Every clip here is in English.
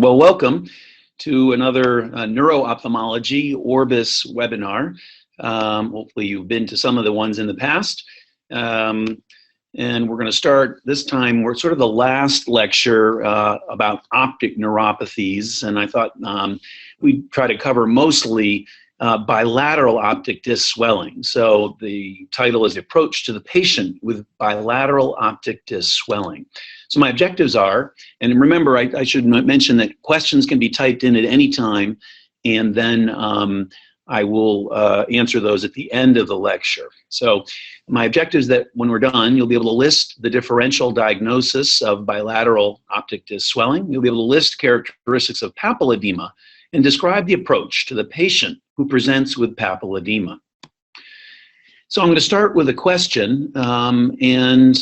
Well, welcome to another Neuro-ophthalmology Orbis webinar. Hopefully you've been to some of the ones in the past. And we're going to start this time, we're sort of the last lecture about optic neuropathies. And I thought we'd try to cover mostly bilateral optic disc swelling. So the title is Approach to the Patient with Bilateral Optic Disc Swelling. So my objectives are, and remember, I should mention that questions can be typed in at any time, and then I will answer those at the end of the lecture. So my objective is that when we're done, you'll be able to list the differential diagnosis of bilateral optic disc swelling. You'll be able to list characteristics of papilledema and describe the approach to the patient who presents with papilledema. So I'm going to start with a question, and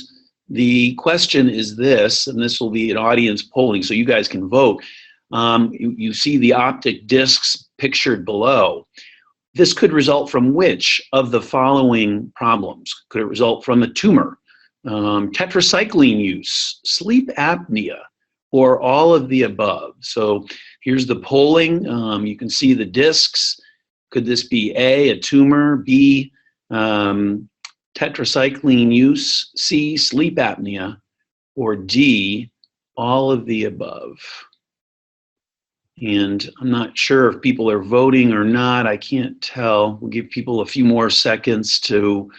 the question is this, and this will be an audience polling so you guys can vote. You see the optic discs pictured below. This could result from which of the following problems? Could it result from a tumor, tetracycline use, sleep apnea, or all of the above? So here's the polling. You can see the discs. Could this be A, a tumor, B, tetracycline use, C, sleep apnea, or D, all of the above? And I'm not sure if people are voting or not. I can't tell. We'll give people a few more seconds to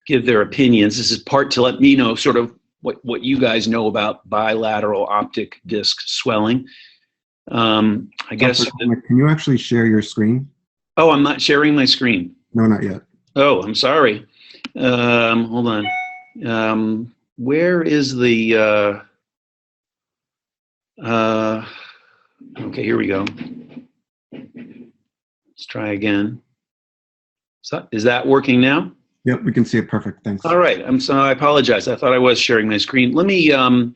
give their opinions. This is part to let me know sort of what you guys know about bilateral optic disc swelling. I guess. Can you actually share your screen? Oh, I'm not sharing my screen. No, not yet. Oh, I'm sorry. Hold on. Where is the, okay, here we go. Let's try again. So, is that working now? Yep, we can see it perfect, thanks. All right, I apologize. I thought I was sharing my screen. Let me, I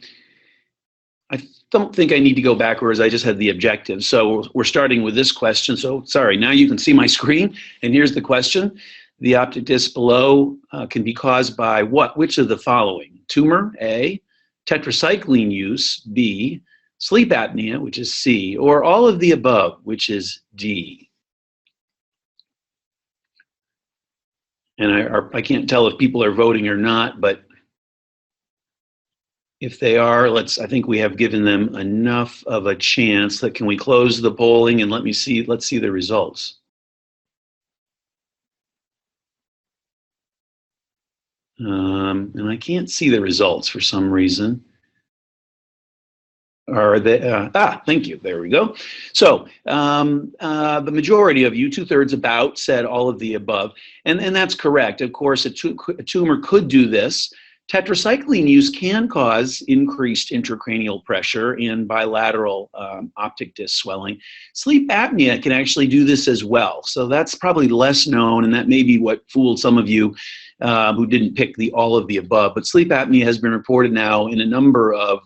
don't think I need to go backwards. I just had the objective. So we're starting with this question. So sorry, now you can see my screen. And here's the question. The optic disc below can be caused by what? Which of the following? Tumor, A, tetracycline use, B, sleep apnea, which is C, or all of the above, which is D. And I can't tell if people are voting or not, but if they are, I think we have given them enough of a chance. Can we close the polling and let's see the results. And I can't see the results for some reason. Are they, thank you, there we go. So the majority of you, 2/3 about, said all of the above, and that's correct. Of course, a tumor could do this. Tetracycline use can cause increased intracranial pressure and bilateral optic disc swelling. Sleep apnea can actually do this as well. So that's probably less known, and that may be what fooled some of you who didn't pick all of the above. But sleep apnea has been reported now in a number of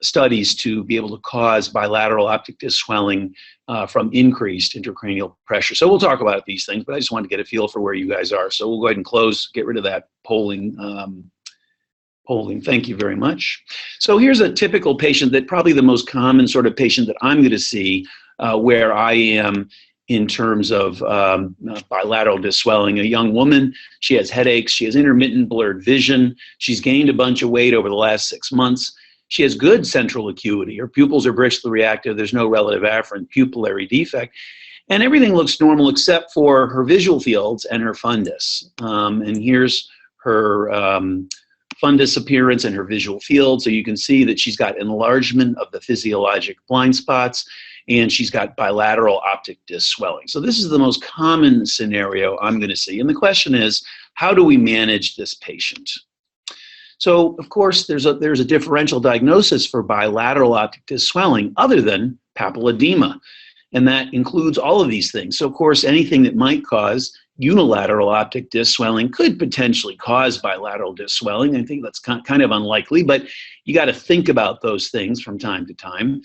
studies to be able to cause bilateral optic disc swelling from increased intracranial pressure. So we'll talk about these things, but I just wanted to get a feel for where you guys are. So we'll go ahead and get rid of that polling. Thank you very much. So here's a typical patient, that probably the most common sort of patient that I'm going to see where I am in terms of bilateral disc swelling. A young woman, she has headaches, she has intermittent blurred vision, she's gained a bunch of weight over the last 6 months. She has good central acuity. Her pupils are bristly reactive. There's no relative afferent pupillary defect. And everything looks normal except for her visual fields and her fundus. And here's her fundus appearance and her visual field. So you can see that she's got enlargement of the physiologic blind spots, and she's got bilateral optic disc swelling. So this is the most common scenario I'm going to see. And the question is, how do we manage this patient? So, of course, there's a differential diagnosis for bilateral optic disc swelling other than papilledema, and that includes all of these things. So, of course, anything that might cause unilateral optic disc swelling could potentially cause bilateral disc swelling. I think that's kind of unlikely, but you got to think about those things from time to time.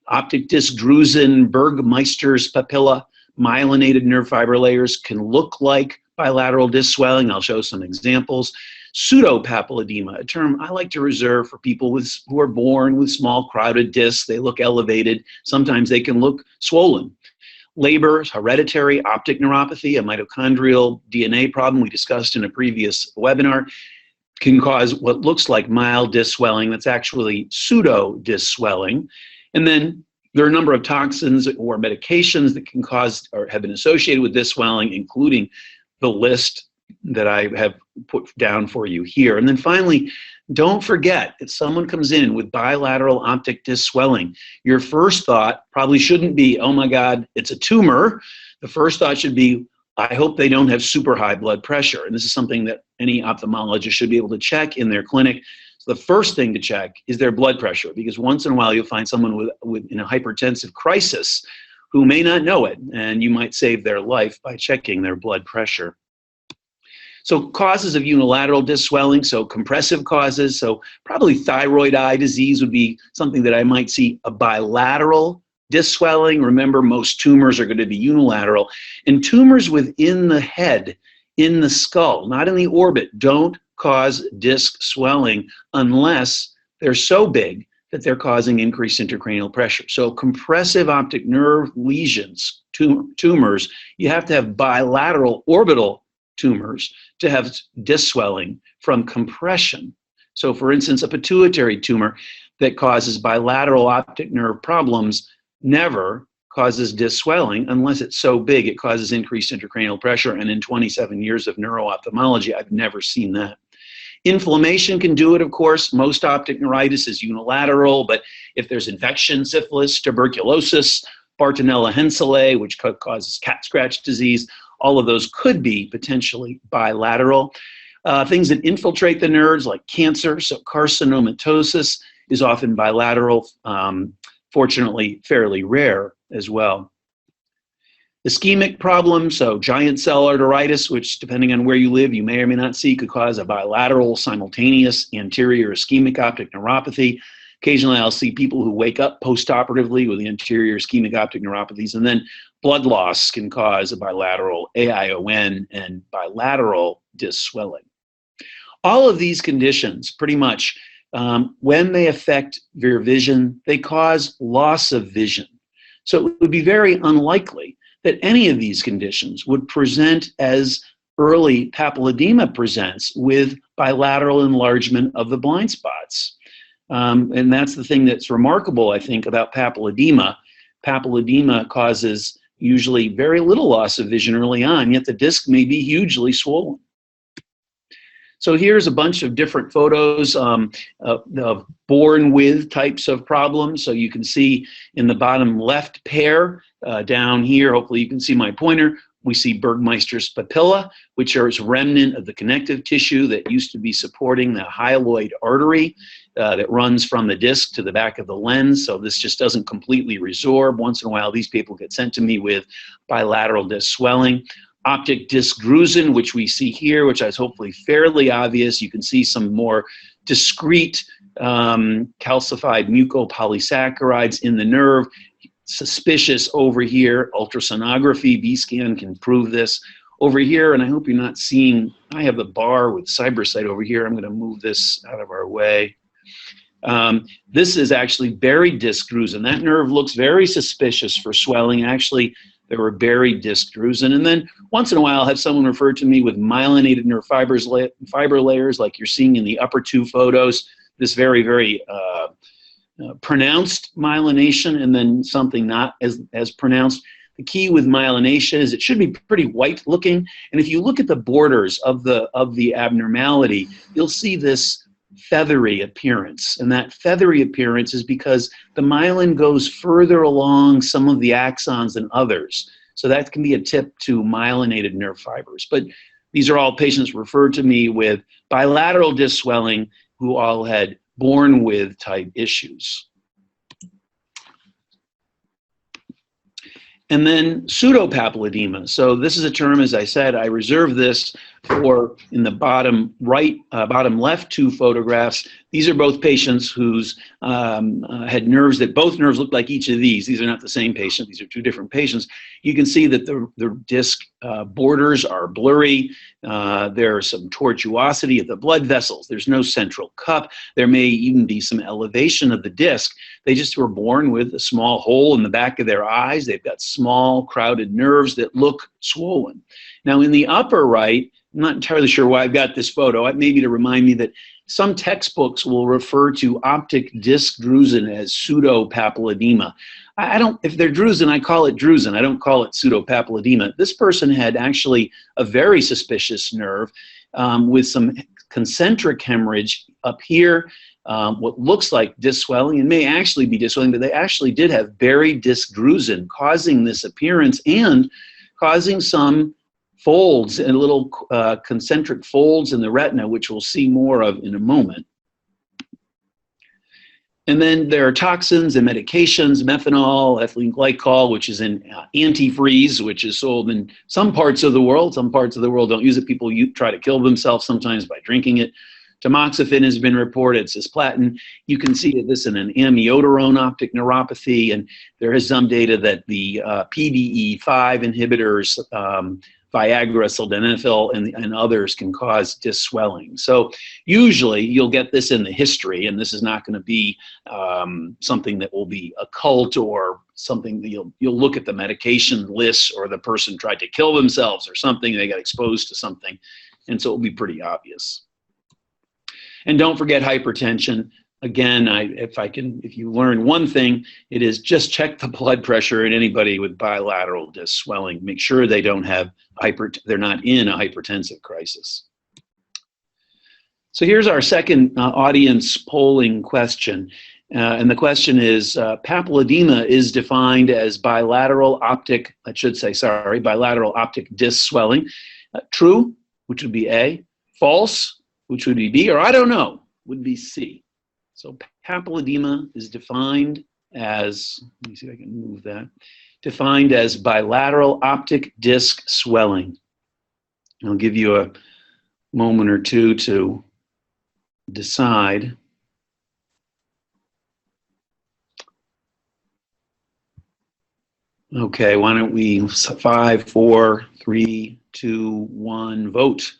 Optic disc drusen, Bergmeister's papilla, myelinated nerve fiber layers can look like bilateral disc swelling. I'll show some examples. pseudopapilledema, a term I like to reserve for people who are born with small crowded discs. They look elevated. Sometimes they can look swollen. Labor, hereditary optic neuropathy, a mitochondrial DNA problem we discussed in a previous webinar, can cause what looks like mild disc swelling that's actually pseudo disc swelling. And then there are a number of toxins or medications that can cause or have been associated with disc swelling, including the list that I have put down for you here. And then finally, don't forget, if someone comes in with bilateral optic disc swelling, your first thought probably shouldn't be, oh my God, it's a tumor. The first thought should be, I hope they don't have super high blood pressure. And this is something that any ophthalmologist should be able to check in their clinic. So the first thing to check is their blood pressure, because once in a while you'll find someone in a hypertensive crisis who may not know it, and you might save their life by checking their blood pressure. So causes of unilateral disc swelling, so compressive causes, so probably thyroid eye disease would be something that I might see. A bilateral disc swelling, remember most tumors are going to be unilateral, and tumors within the head, in the skull, not in the orbit, don't cause disc swelling unless they're so big that they're causing increased intracranial pressure. So compressive optic nerve lesions, tumors, you have to have bilateral orbital tumors to have disc swelling from compression. So for instance, a pituitary tumor that causes bilateral optic nerve problems never causes disc swelling unless it's so big it causes increased intracranial pressure. And in 27 years of neuro-ophthalmology, I've never seen that. Inflammation can do it, of course. Most optic neuritis is unilateral, but if there's infection, syphilis, tuberculosis, Bartonella henselae, which causes cat scratch disease, all of those could be potentially bilateral. Things that infiltrate the nerves, like cancer, so carcinomatosis is often bilateral, fortunately fairly rare as well. Ischemic problems, so giant cell arteritis, which depending on where you live, you may or may not see, could cause a bilateral simultaneous anterior ischemic optic neuropathy. Occasionally I'll see people who wake up postoperatively with anterior ischemic optic neuropathies, and then blood loss can cause a bilateral AION and bilateral disc swelling. All of these conditions, pretty much, when they affect your vision, they cause loss of vision. So it would be very unlikely that any of these conditions would present as early papilledema presents with bilateral enlargement of the blind spots. And that's the thing that's remarkable, I think, about papilledema. Papilledema causes usually very little loss of vision early on, yet the disc may be hugely swollen. So here's a bunch of different photos of born with types of problems. So you can see in the bottom left pair down here, hopefully you can see my pointer, we see Bergmeister's papilla, which is a remnant of the connective tissue that used to be supporting the hyaloid artery that runs from the disc to the back of the lens. So this just doesn't completely resorb. Once in a while, these people get sent to me with bilateral disc swelling. Optic disc drusen, which we see here, which is hopefully fairly obvious. You can see some more discrete calcified mucopolysaccharides in the nerve. Suspicious over here. Ultrasonography, B-scan can prove this. Over here, and I hope you're not seeing, I have the bar with cybersight over here. I'm going to move this out of our way. This is actually buried disc drusen. That nerve looks very suspicious for swelling. Actually, there were buried disc drusen. And then once in a while, I'll have someone refer to me with myelinated nerve fiber layers, like you're seeing in the upper two photos. This very, very pronounced myelination, and then something not as pronounced. The key with myelination is it should be pretty white looking. And if you look at the borders of the abnormality, you'll see this feathery appearance. And that feathery appearance is because the myelin goes further along some of the axons than others. So that can be a tip to myelinated nerve fibers. But these are all patients referred to me with bilateral disc swelling who all had born with type issues. And then pseudopapilledema. So this is a term, as I said, I reserve this or in the bottom right, bottom left two photographs, these are both patients who's had nerves that both nerves look like each of these. These are not the same patient. These are two different patients. You can see that the disc borders are blurry. There's some tortuosity of the blood vessels. There's no central cup. There may even be some elevation of the disc. They just were born with a small hole in the back of their eyes. They've got small, crowded nerves that look swollen. Now, in the upper right, I'm not entirely sure why I've got this photo. Maybe to remind me that some textbooks will refer to optic disc drusen as pseudopapilledema. I don't, if they're drusen, I call it drusen. I don't call it pseudopapilledema. This person had actually a very suspicious nerve with some concentric hemorrhage up here, what looks like disc swelling, and may actually be disc swelling, but they actually did have buried disc drusen, causing this appearance and causing some folds and little concentric folds in the retina, which we'll see more of in a moment. And then there are toxins and medications, methanol, ethylene glycol, which is in antifreeze, which is sold in some parts of the world. Some parts of the world don't use it. People try to kill themselves sometimes by drinking it. Tamoxifen has been reported, cisplatin. You can see this in an amiodarone optic neuropathy, and there is some data that the PDE5 inhibitors, Viagra, sildenafil, and others can cause disc swelling. So usually you'll get this in the history, and this is not going to be something that will be occult or something that you'll look at the medication lists, or the person tried to kill themselves or something, they got exposed to something, and so it'll be pretty obvious. And don't forget hypertension. Again, if you learn one thing, it is just check the blood pressure in anybody with bilateral disc swelling. Make sure they don't have they're not in a hypertensive crisis. So here's our second audience polling question. And the question is, papilledema is defined as bilateral optic, bilateral optic disc swelling. True, which would be A. False, which would be B, or I don't know, would be C. So papilledema is defined as, let me see if I can move that, defined as bilateral optic disc swelling. I'll give you a moment or two to decide. Okay, why don't we 5, 4, 3, 2, 1, vote.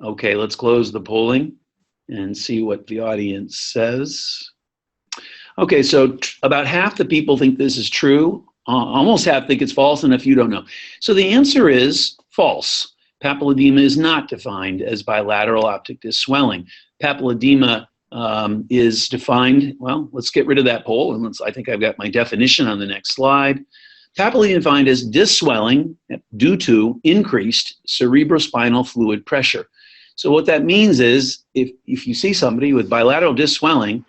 Okay, let's close the polling and see what the audience says. Okay, so about half the people think this is true. Almost half think it's false, and a few don't know. So the answer is false. Papilledema is not defined as bilateral optic disc swelling. Papilledema is defined, well, let's get rid of that poll, and I think I've got my definition on the next slide. Papilledema is defined as disc swelling due to increased cerebrospinal fluid pressure. So what that means is, if you see somebody with bilateral disc swelling,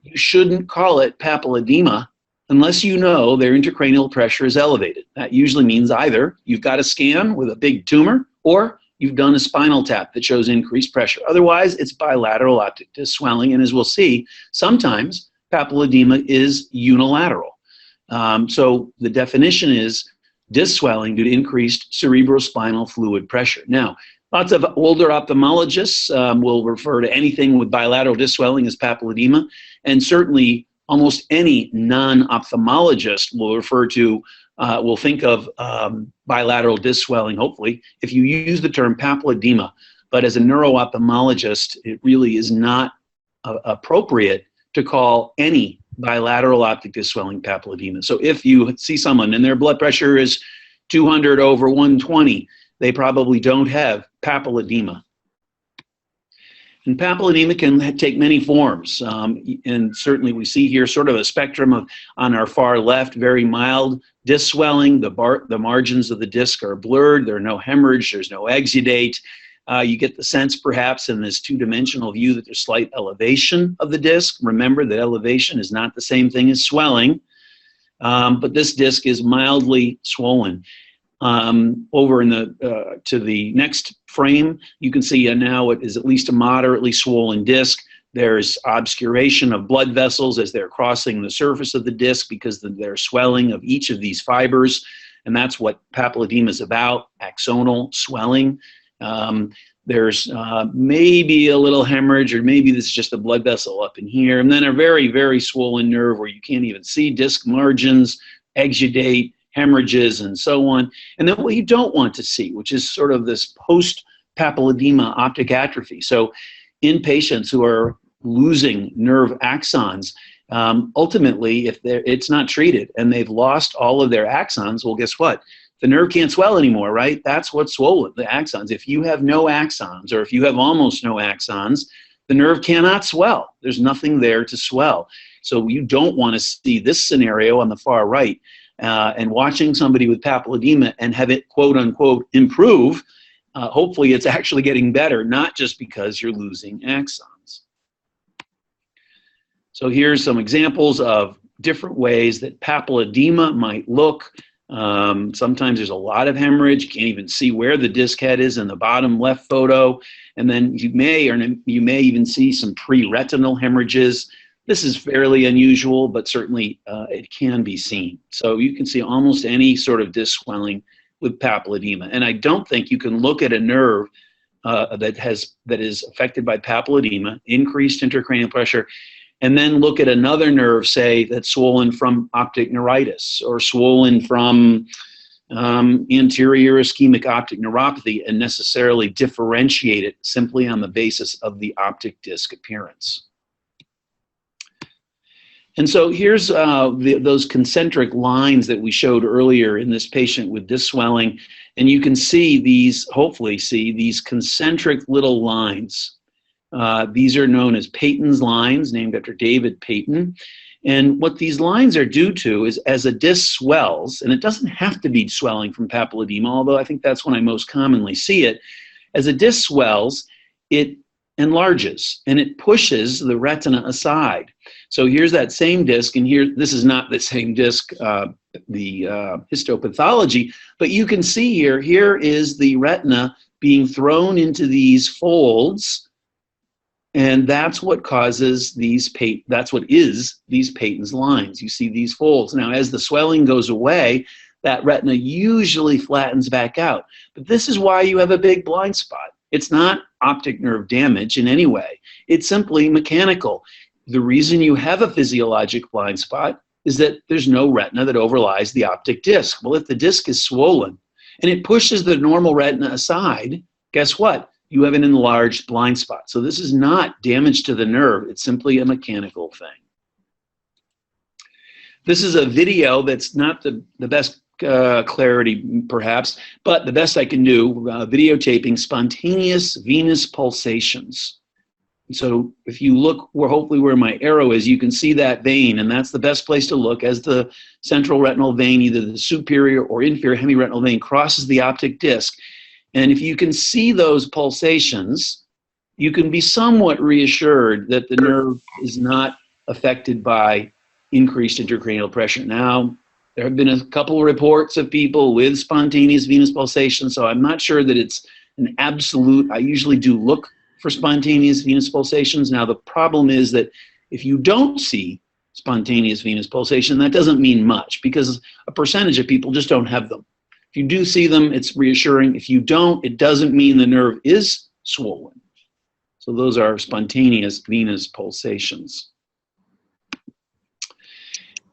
you shouldn't call it papilledema unless you know their intracranial pressure is elevated. That usually means either you've got a scan with a big tumor, or you've done a spinal tap that shows increased pressure. Otherwise, it's bilateral optic disc swelling, and as we'll see, sometimes papilledema is unilateral. So the definition is disc swelling due to increased cerebrospinal fluid pressure. Now, lots of older ophthalmologists will refer to anything with bilateral disc swelling as papilledema, and certainly almost any non-ophthalmologist will think of bilateral disc swelling, hopefully, if you use the term papilledema. But as a neuro-ophthalmologist, it really is not appropriate to call any bilateral optic disc swelling papilledema. So if you see someone and their blood pressure is 200 over 120, they probably don't have papilledema. And papilledema can take many forms. And certainly we see here sort of a spectrum of, on our far left, very mild disc swelling. The margins of the disc are blurred. There are no hemorrhage. There's no exudate. You get the sense perhaps in this two-dimensional view that there's slight elevation of the disc. Remember that elevation is not the same thing as swelling. But this disc is mildly swollen. Over in the to the next frame, you can see now it is at least a moderately swollen disc. There's obscuration of blood vessels as they're crossing the surface of the disc because there's swelling of each of these fibers, and that's what papilledema is about, axonal swelling. There's maybe a little hemorrhage, or maybe this is just a blood vessel up in here, and then a very, very swollen nerve where you can't even see disc margins, exudate, hemorrhages, and so on. And then what you don't want to see, which is sort of this post-papilledema optic atrophy. So in patients who are losing nerve axons, ultimately, if it's not treated and they've lost all of their axons, well, guess what? The nerve can't swell anymore, right? That's what's swollen, the axons. If you have no axons, or if you have almost no axons, the nerve cannot swell. There's nothing there to swell. So you don't want to see this scenario on the far right, and watching somebody with papilledema and have it, quote unquote, improve. Hopefully it's actually getting better, not just because you're losing axons. So here's some examples of different ways that papilledema might look. Sometimes there's a lot of hemorrhage. You can't even see where the disc head is in the bottom left photo. And then you may even see some pre-retinal hemorrhages. This is fairly unusual, but certainly it can be seen. So you can see almost any sort of disc swelling with papilledema. And I don't think you can look at a nerve that is affected by papilledema, increased intracranial pressure, and then look at another nerve, say, that's swollen from optic neuritis or swollen from anterior ischemic optic neuropathy, and necessarily differentiate it simply on the basis of the optic disc appearance. And so here's those concentric lines that we showed earlier in this patient with disc swelling, and you can see these, hopefully see these concentric little lines. These are known as Peyton's lines, named after David Peyton. And what these lines are due to is, as a disc swells, and it doesn't have to be swelling from papilledema, although I think that's when I most commonly see it. As a disc swells, it enlarges and it pushes the retina aside. So here's that same disc, and here, this is not the same disc, the histopathology, but you can see here is the retina being thrown into these folds. And that's what causes these that's what is these Peyton's lines. You see these folds. Now, as the swelling goes away, that retina usually flattens back out. But this is why you have a big blind spot. It's not optic nerve damage in any way. It's simply mechanical. The reason you have a physiologic blind spot is that there's no retina that overlies the optic disc. Well, if the disc is swollen and it pushes the normal retina aside, guess what? You have an enlarged blind spot. So this is not damage to the nerve. It's simply a mechanical thing. This is a video that's not the best clarity, perhaps, but the best I can do, videotaping spontaneous venous pulsations. So if you look hopefully where my arrow is, you can see that vein, and that's the best place to look as the central retinal vein, either the superior or inferior hemiretinal vein, crosses the optic disc. And if you can see those pulsations, you can be somewhat reassured that the nerve is not affected by increased intracranial pressure. Now, there have been a couple of reports of people with spontaneous venous pulsations, so I'm not sure that it's an absolute. I usually do look for spontaneous venous pulsations. Now, the problem is that if you don't see spontaneous venous pulsation, that doesn't mean much, because a percentage of people just don't have them. If you do see them, it's reassuring. If you don't, it doesn't mean the nerve is swollen. So those are spontaneous venous pulsations.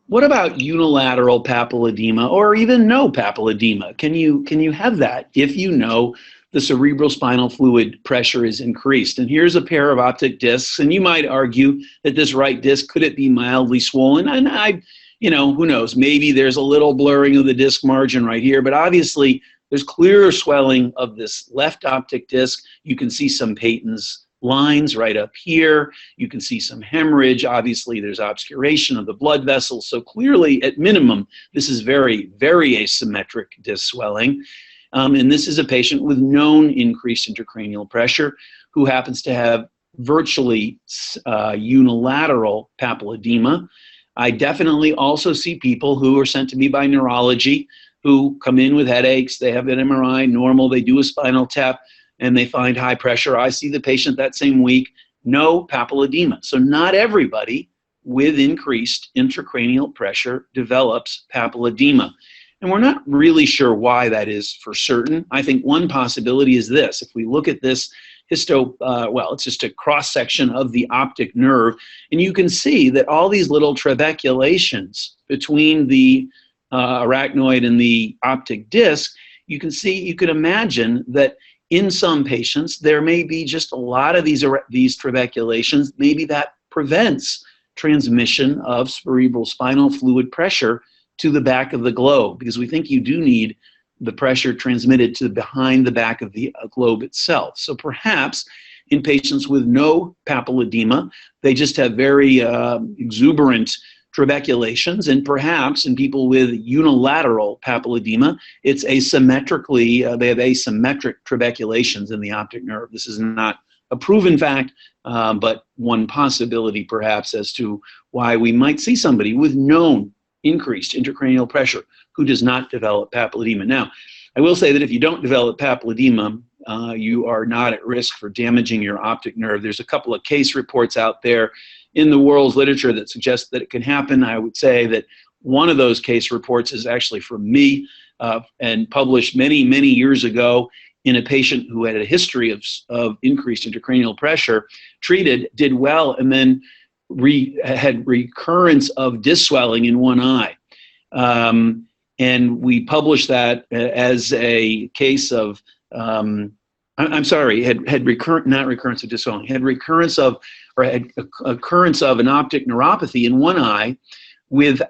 What about unilateral papilledema, or even no papilledema? Can you have that if you know the cerebrospinal fluid pressure is increased? And here's a pair of optic discs, and you might argue that this right disc, could it be mildly swollen? And you know, who knows? Maybe there's a little blurring of the disc margin right here, but obviously there's clear swelling of this left optic disc. You can see some Peyton's lines right up here. You can see some hemorrhage. Obviously, there's obscuration of the blood vessels. So clearly, at minimum, this is very, very asymmetric disc swelling. And this is a patient with known increased intracranial pressure who happens to have virtually unilateral papilledema. I definitely also see people who are sent to me by neurology who come in with headaches. They have an MRI, normal, they do a spinal tap, and they find high pressure. I see the patient that same week, no papilledema. So not everybody with increased intracranial pressure develops papilledema. And we're not really sure why that is for certain. I think one possibility is this. If we look at this well, it's just a cross-section of the optic nerve, and you can see that all these little trabeculations between the arachnoid and the optic disc, you can imagine that in some patients, there may be just a lot of these trabeculations. Maybe that prevents transmission of cerebral spinal fluid pressure to the back of the globe, because we think you do need the pressure transmitted to behind the back of the globe itself. So perhaps in patients with no papilledema, they just have very exuberant trabeculations, and perhaps in people with unilateral papilledema, it's asymmetrically, they have asymmetric trabeculations in the optic nerve. This is not a proven fact, but one possibility perhaps as to why we might see somebody with known increased intracranial pressure who does not develop papilledema. Now, I will say that if you don't develop papilledema, you are not at risk for damaging your optic nerve. There's a couple of case reports out there in the world's literature that suggest that it can happen. I would say that one of those case reports is actually from me and published many, many years ago in a patient who had a history of increased intracranial pressure, treated, did well, and then had recurrence of disc swelling in one eye. And we published that as a case of, I'm sorry, had recurrence of disc swelling, had recurrence of, or had occurrence of an optic neuropathy in one eye with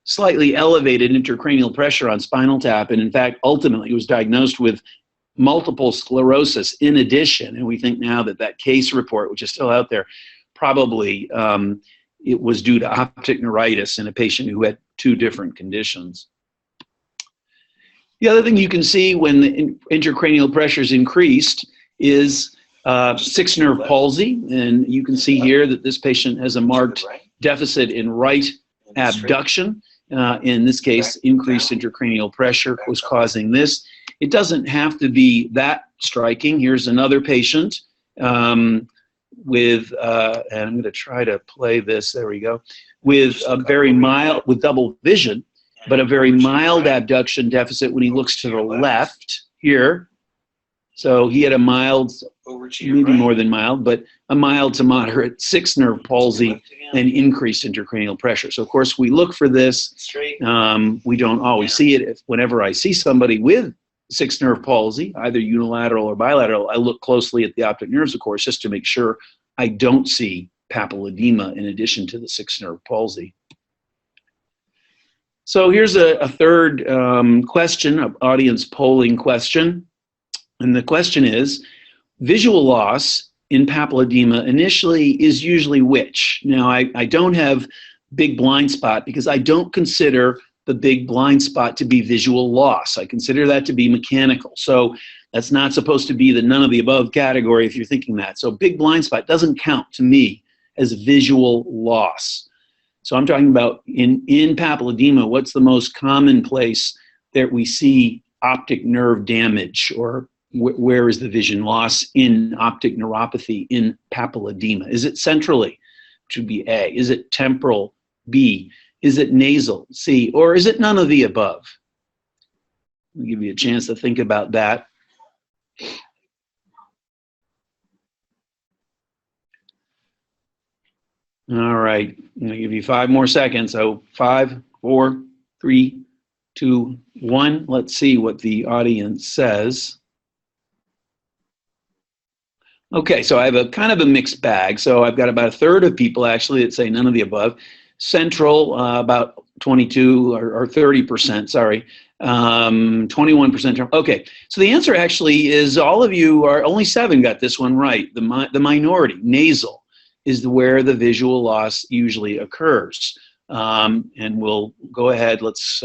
slightly elevated intracranial pressure on spinal tap. And in fact, ultimately was diagnosed with multiple sclerosis in addition. And we think now that that case report, which is still out there, probably it was due to optic neuritis in a patient who had two different conditions. The other thing you can see when the intracranial pressure is increased is sixth nerve palsy. And you can see here that this patient has a marked deficit in right abduction. In this case, increased intracranial pressure was causing this. It doesn't have to be that striking. Here's another patient with, and I'm going to try to play this, there we go, with a very mild, with double vision, but a very mild abduction deficit when he looks to the left here. So he had a mild, maybe more than mild, but a mild to moderate sixth nerve palsy and increased intracranial pressure. So of course we look for this. We don't always see it. Whenever I see somebody with sixth nerve palsy, either unilateral or bilateral, I look closely at the optic nerves, of course, just to make sure I don't see papilledema in addition to the sixth nerve palsy. So here's a third question, an audience polling question. And the question is, visual loss in papilledema initially is usually which? Now, I don't have big blind spot because I don't consider the big blind spot to be visual loss. I consider that to be mechanical. So that's not supposed to be the none of the above category if you're thinking that. So big blind spot doesn't count to me as visual loss. So I'm talking about in papilledema, what's the most common place that we see optic nerve damage, or where is the vision loss in optic neuropathy in papilledema? Is it centrally, which would be A? Is it temporal, B? Is it nasal, C? Or is it none of the above? I'll give you a chance to think about that. All right, I'm going to give you 5 more seconds. So 5, 4, 3, 2, 1. Let's see what the audience says. Okay, so I have a kind of a mixed bag. So I've got about a third of people actually that say none of the above. Central, about 22 or 30%, sorry. 21%. Okay, so the answer actually is all of you are, only 7 got this one right. The minority, nasal, is where the visual loss usually occurs. And we'll go ahead, let's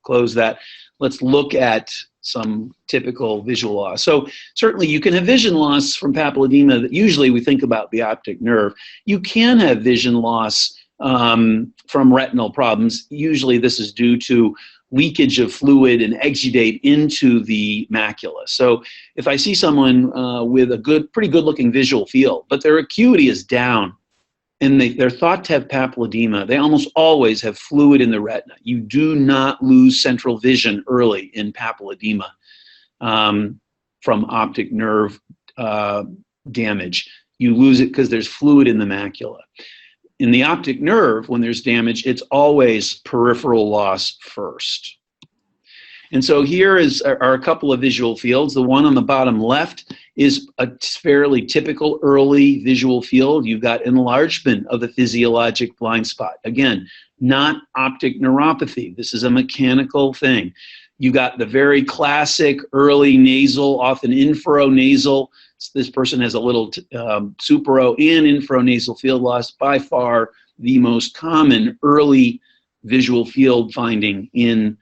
close that. Let's look at some typical visual loss. So certainly you can have vision loss from papilledema that usually we think about the optic nerve. You can have vision loss from retinal problems. Usually this is due to leakage of fluid and exudate into the macula. So if I see someone with a pretty good looking visual field, but their acuity is down, and they're thought to have papilledema, they almost always have fluid in the retina. You do not lose central vision early in papilledema from optic nerve damage. You lose it because there's fluid in the macula. In the optic nerve, when there's damage, it's always peripheral loss first. And so here are a couple of visual fields. The one on the bottom left is a fairly typical early visual field. You've got enlargement of the physiologic blind spot. Again, not optic neuropathy. This is a mechanical thing. You got the very classic early nasal, often infranasal. This person has a little supero and infranasal field loss. By far the most common early visual field finding in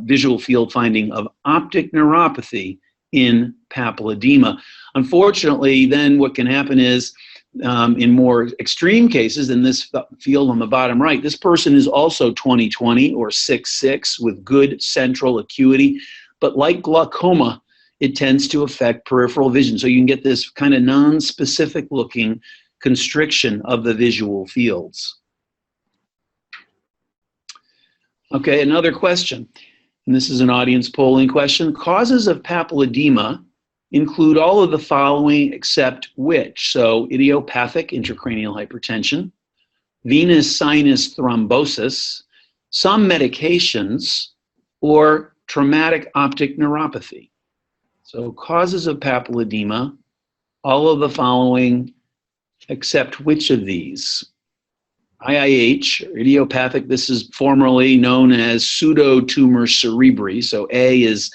visual field finding of optic neuropathy in papilledema. Unfortunately, then what can happen is in more extreme cases, in this field on the bottom right, this person is also 20/20 or 6/6 with good central acuity, but like glaucoma, it tends to affect peripheral vision. So you can get this kind of non-specific looking constriction of the visual fields. Okay, another question, and this is an audience polling question. Causes of papilledema include all of the following except which? So idiopathic intracranial hypertension, venous sinus thrombosis, some medications, or traumatic optic neuropathy. So causes of papilledema, all of the following except which of these? IIH, or idiopathic, this is formerly known as pseudotumor cerebri. So A is,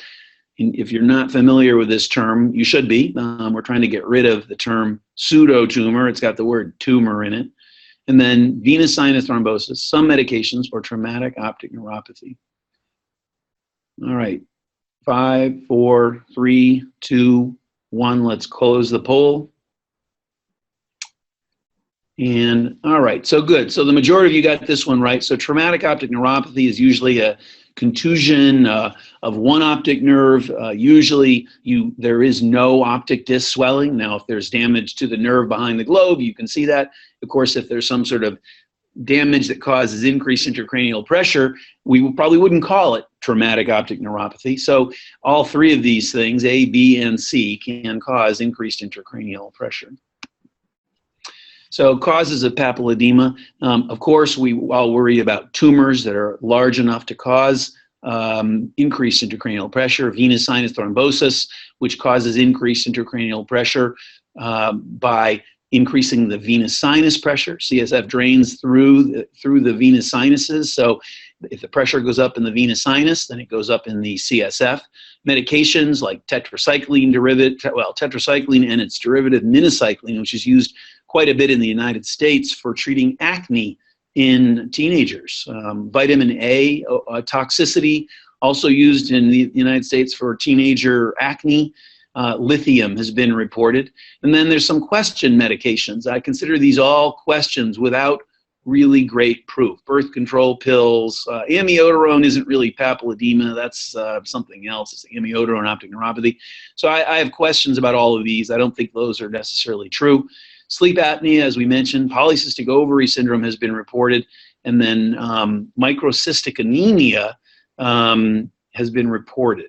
if you're not familiar with this term, you should be. We're trying to get rid of the term pseudotumor. It's got the word tumor in it. And then venous sinus thrombosis, some medications, or traumatic optic neuropathy. All right, 5, 4, 3, 2, 1. Let's close the poll. And all right, so good. So the majority of you got this one right. So traumatic optic neuropathy is usually a contusion of one optic nerve. Usually there is no optic disc swelling. Now, if there's damage to the nerve behind the globe, you can see that. Of course, if there's some sort of damage that causes increased intracranial pressure, we probably wouldn't call it traumatic optic neuropathy. So all three of these things, A, B, and C, can cause increased intracranial pressure. So causes of papilledema, of course, we all worry about tumors that are large enough to cause increased intracranial pressure, venous sinus thrombosis, which causes increased intracranial pressure by increasing the venous sinus pressure. CSF drains through the venous sinuses. So if the pressure goes up in the venous sinus, then it goes up in the CSF. Medications like tetracycline and its derivative minocycline, which is used quite a bit in the United States for treating acne in teenagers. Vitamin A toxicity, also used in the United States for teenager acne. Lithium has been reported. And then there's some question medications. I consider these all questions without really great proof. Birth control pills, amiodarone isn't really papilledema, that's something else, it's amiodarone optic neuropathy. So I have questions about all of these. I don't think those are necessarily true. Sleep apnea, as we mentioned, polycystic ovary syndrome has been reported, and then microcystic anemia has been reported.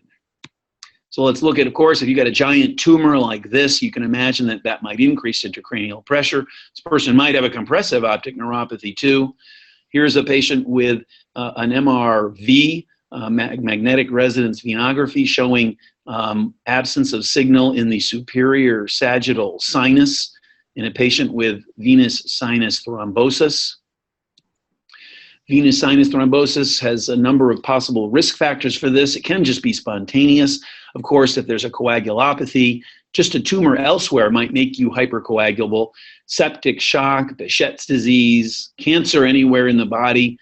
So let's look at, of course, if you got a giant tumor like this, you can imagine that that might increase intracranial pressure. This person might have a compressive optic neuropathy too. Here's a patient with an MRV, magnetic resonance venography, showing absence of signal in the superior sagittal sinus in a patient with venous sinus thrombosis. Venous sinus thrombosis has a number of possible risk factors for this. It can just be spontaneous. Of course, if there's a coagulopathy, just a tumor elsewhere might make you hypercoagulable. Septic shock, Behçet's disease, cancer anywhere in the body,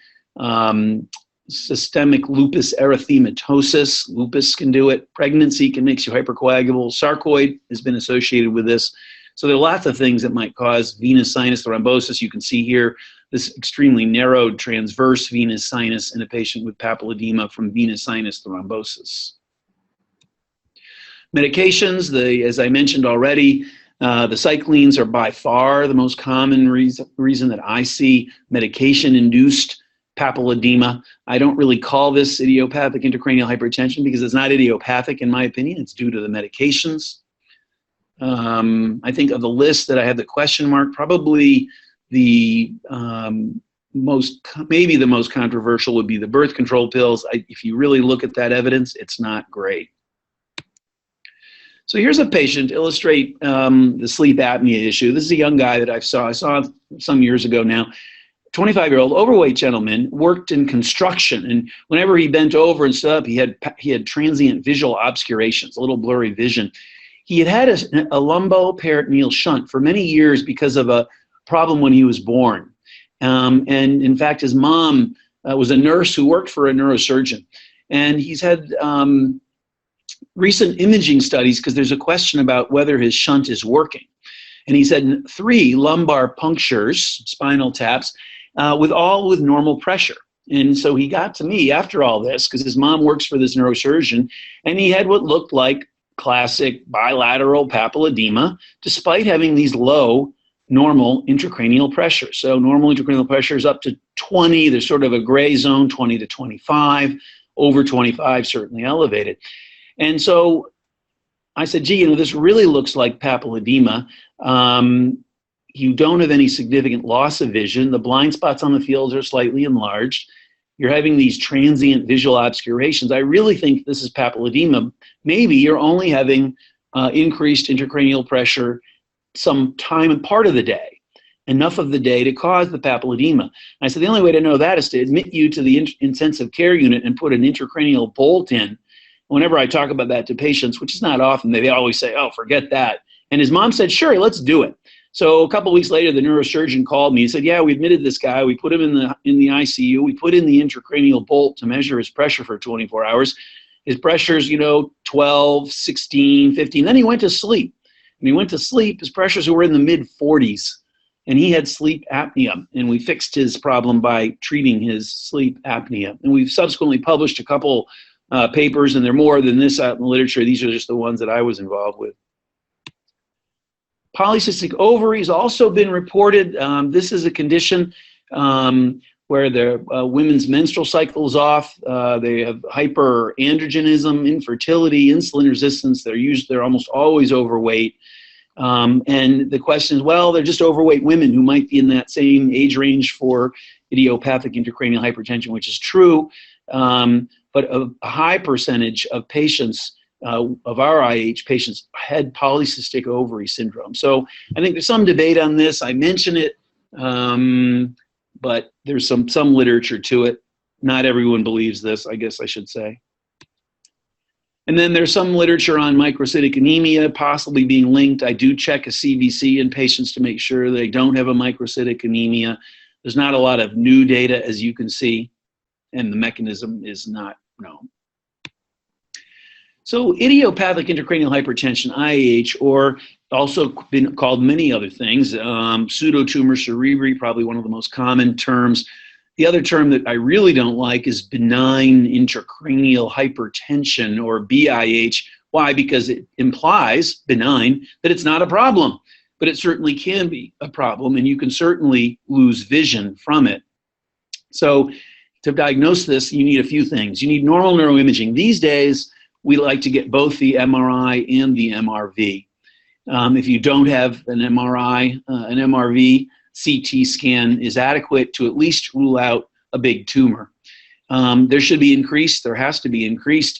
systemic lupus erythematosus, lupus can do it. Pregnancy can make you hypercoagulable. Sarcoid has been associated with this. So there are lots of things that might cause venous sinus thrombosis. You can see here this extremely narrowed transverse venous sinus in a patient with papilledema from venous sinus thrombosis. Medications, as I mentioned already, The cyclines are by far the most common reason that I see medication-induced papilledema. I don't really call this idiopathic intracranial hypertension because it's not idiopathic in my opinion. It's due to the medications. I think of the list that I have the question mark, probably the maybe the most controversial would be the birth control pills. If you really look at that evidence, it's not great. So here's a patient to illustrate the sleep apnea issue. This is a young guy that I saw some years ago now. 25-year-old overweight gentleman, worked in construction, and whenever he bent over and stood up, he had transient visual obscurations, a little blurry vision. He had a lumboperitoneal shunt for many years because of a problem when he was born. And in fact, his mom was a nurse who worked for a neurosurgeon. And he's had recent imaging studies because there's a question about whether his shunt is working. And he's had 3 lumbar punctures, spinal taps, with normal pressure. And so he got to me after all this because his mom works for this neurosurgeon, and he had what looked like classic bilateral papilledema, despite having these low normal intracranial pressure. So normal intracranial pressure is up to 20. There's sort of a gray zone, 20 to 25. Over 25, certainly elevated. And so I said, gee, this really looks like papilledema. You don't have any significant loss of vision. The blind spots on the field are slightly enlarged. You're having these transient visual obscurations. I really think this is papilledema. Maybe you're only having increased intracranial pressure some time and part of the day, enough of the day to cause the papilledema. I said, the only way to know that is to admit you to the intensive care unit and put an intracranial bolt in. Whenever I talk about that to patients, which is not often, they always say, oh, forget that. And his mom said, sure, let's do it. So a couple of weeks later, the neurosurgeon called me. He said, yeah, we admitted this guy. We put him in the ICU. We put in the intracranial bolt to measure his pressure for 24 hours. His pressure's, 12, 16, 15. Then he went to sleep. When he went to sleep, his pressures were in the mid-40s. And he had sleep apnea. And we fixed his problem by treating his sleep apnea. And we've subsequently published a couple papers, and there are more than this out in the literature. These are just the ones that I was involved with. Polycystic ovaries also been reported. This is a condition where the women's menstrual cycle is off. They have hyperandrogenism, infertility, insulin resistance. They're almost always overweight. And the question is, well, they're just overweight women who might be in that same age range for idiopathic intracranial hypertension, which is true. But a high percentage of patients, of our IH patients, had polycystic ovary syndrome. So I think there's some debate on this. I mention it, but there's some literature to it. Not everyone believes this, I guess I should say. And then there's some literature on microcytic anemia possibly being linked. I do check a CBC in patients to make sure they don't have a microcytic anemia. There's not a lot of new data, as you can see, and the mechanism is not known. So idiopathic intracranial hypertension, IH, or also been called many other things, pseudotumor cerebri, probably one of the most common terms. The other term that I really don't like is benign intracranial hypertension, or BIH. Why? Because it implies, benign, that it's not a problem, but it certainly can be a problem, and you can certainly lose vision from it. So to diagnose this, you need a few things. You need normal neuroimaging. These days, we like to get both the MRI and the MRV. If you don't have an MRI, an MRV, CT scan is adequate to at least rule out a big tumor. There has to be increased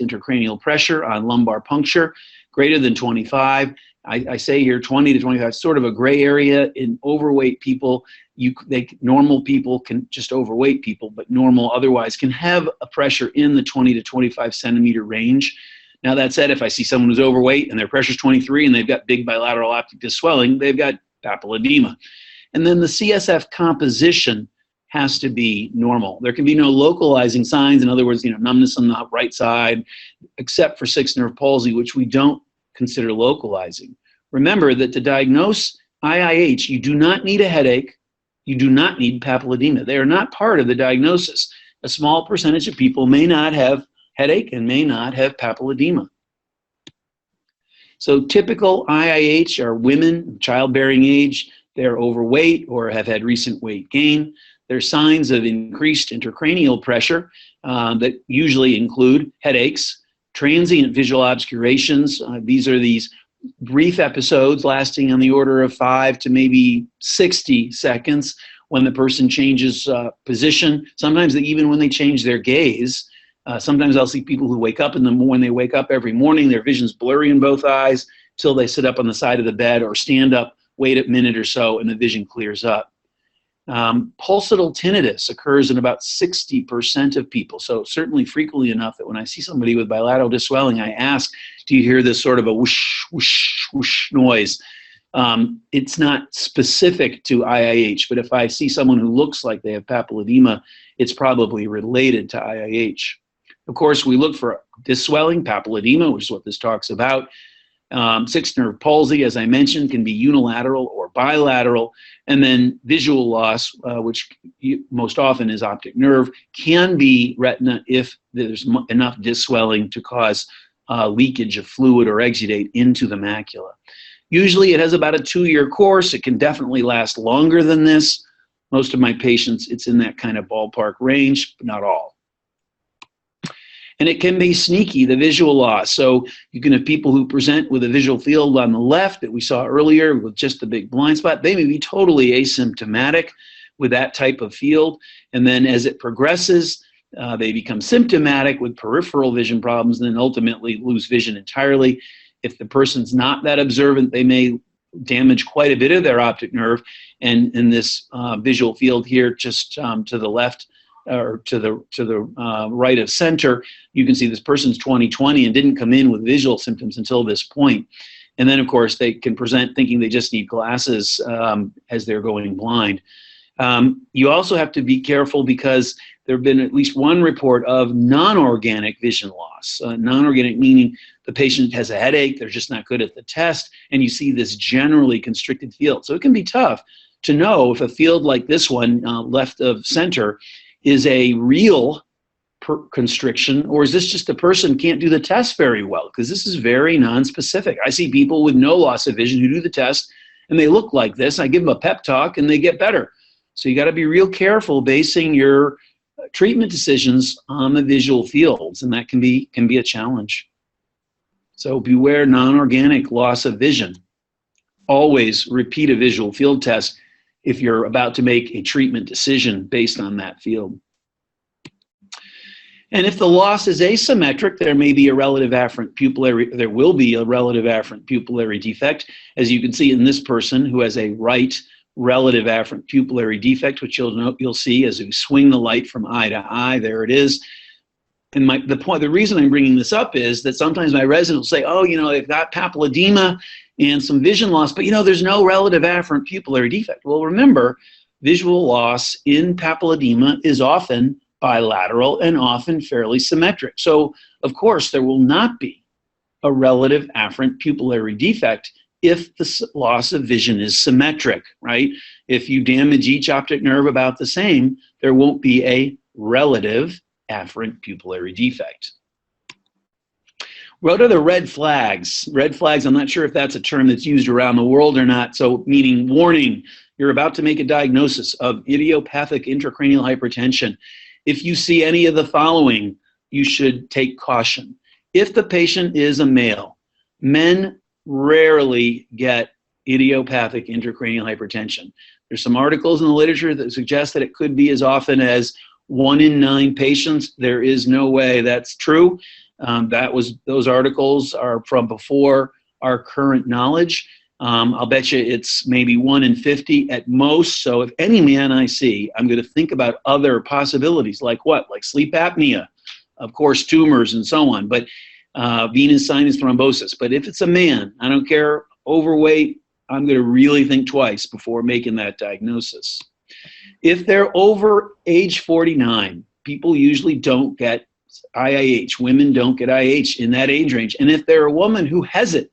intracranial pressure on lumbar puncture, greater than 25. I say here 20 to 25, sort of a gray area. In overweight people, normal people can, just overweight people, but normal otherwise can have a pressure in the 20 to 25 centimeter range. Now that said, if I see someone who's overweight and their pressure's 23 and they've got big bilateral optic disc swelling, they've got papilledema. And then the CSF composition has to be normal. There can be no localizing signs. In other words, numbness on the right side, except for 6 nerve palsy, which we don't consider localizing. Remember that to diagnose IIH, you do not need a headache. You do not need papilledema. They are not part of the diagnosis. A small percentage of people may not have headache and may not have papilledema. So typical IIH are women, childbearing age, they're overweight or have had recent weight gain. There's signs of increased intracranial pressure that usually include headaches, transient visual obscurations. These are these brief episodes lasting on the order of 5 to maybe 60 seconds when the person changes position. Sometimes even when they change their gaze. Sometimes I'll see people who wake up when they wake up every morning, their vision's blurry in both eyes till they sit up on the side of the bed or stand up, wait a minute or so, and the vision clears up. Pulsatile tinnitus occurs in about 60% of people, so certainly frequently enough that when I see somebody with bilateral dyswelling, I ask, do you hear this sort of a whoosh, whoosh, whoosh noise? It's not specific to IIH, but if I see someone who looks like they have papilledema, it's probably related to IIH. Of course, we look for dyswelling, papilledema, which is what this talk's about. Sixth nerve palsy, as I mentioned, can be unilateral or bilateral. And then visual loss, which most often is optic nerve, can be retina if there's enough dyswelling to cause leakage of fluid or exudate into the macula. Usually it has about a 2-year course. It can definitely last longer than this. Most of my patients, it's in that kind of ballpark range, but not all. And it can be sneaky, the visual loss. So you can have people who present with a visual field on the left that we saw earlier with just the big blind spot. They may be totally asymptomatic with that type of field. And then as it progresses, they become symptomatic with peripheral vision problems and then ultimately lose vision entirely. If the person's not that observant, they may damage quite a bit of their optic nerve. And in this visual field here, just to the left, or to the right of center, you can see this person's 20/20 and didn't come in with visual symptoms until this point. And then, of course, they can present thinking they just need glasses as they're going blind. You also have to be careful because there have been at least one report of non-organic vision loss. Non-organic meaning the patient has a headache, they're just not good at the test, and you see this generally constricted field. So it can be tough to know if a field like this one, left of center, is a real constriction, or is this just a person can't do the test very well? Because this is very non-specific. I see people with no loss of vision who do the test, and they look like this. I give them a pep talk, and they get better. So you got to be real careful basing your treatment decisions on the visual fields, and that can be a challenge. So beware non-organic loss of vision. Always repeat a visual field test if you're about to make a treatment decision based on that field. And if the loss is asymmetric, there may be a relative afferent pupillary, there will be a relative afferent pupillary defect, as you can see in this person who has a right relative afferent pupillary defect, which you'll see as you swing the light from eye to eye. There it is. And the reason I'm bringing this up is that sometimes my residents will say, oh, you know, they've got papilledema and some vision loss, but you know, there's no relative afferent pupillary defect. Well, remember, visual loss in papilledema is often bilateral and often fairly symmetric. So, of course, there will not be a relative afferent pupillary defect if the loss of vision is symmetric, right? If you damage each optic nerve about the same, there won't be a relative afferent pupillary defect. What are the red flags? Red flags, I'm not sure if that's a term that's used around the world or not, so meaning warning, you're about to make a diagnosis of idiopathic intracranial hypertension. If you see any of the following, you should take caution. If the patient is a male, men rarely get idiopathic intracranial hypertension. There's some articles in the literature that suggest that it could be as often as 1 in 9 patients. There is no way that's true. Those articles are from before our current knowledge. I'll bet you it's maybe 1 in 50 at most. So if any man I see, I'm going to think about other possibilities, like what? Like sleep apnea, of course, tumors and so on, but venous sinus thrombosis. But if it's a man, I don't care, overweight, I'm going to really think twice before making that diagnosis. If they're over age 49, people usually don't get IIH. Women don't get IIH in that age range. And if they're a woman who has it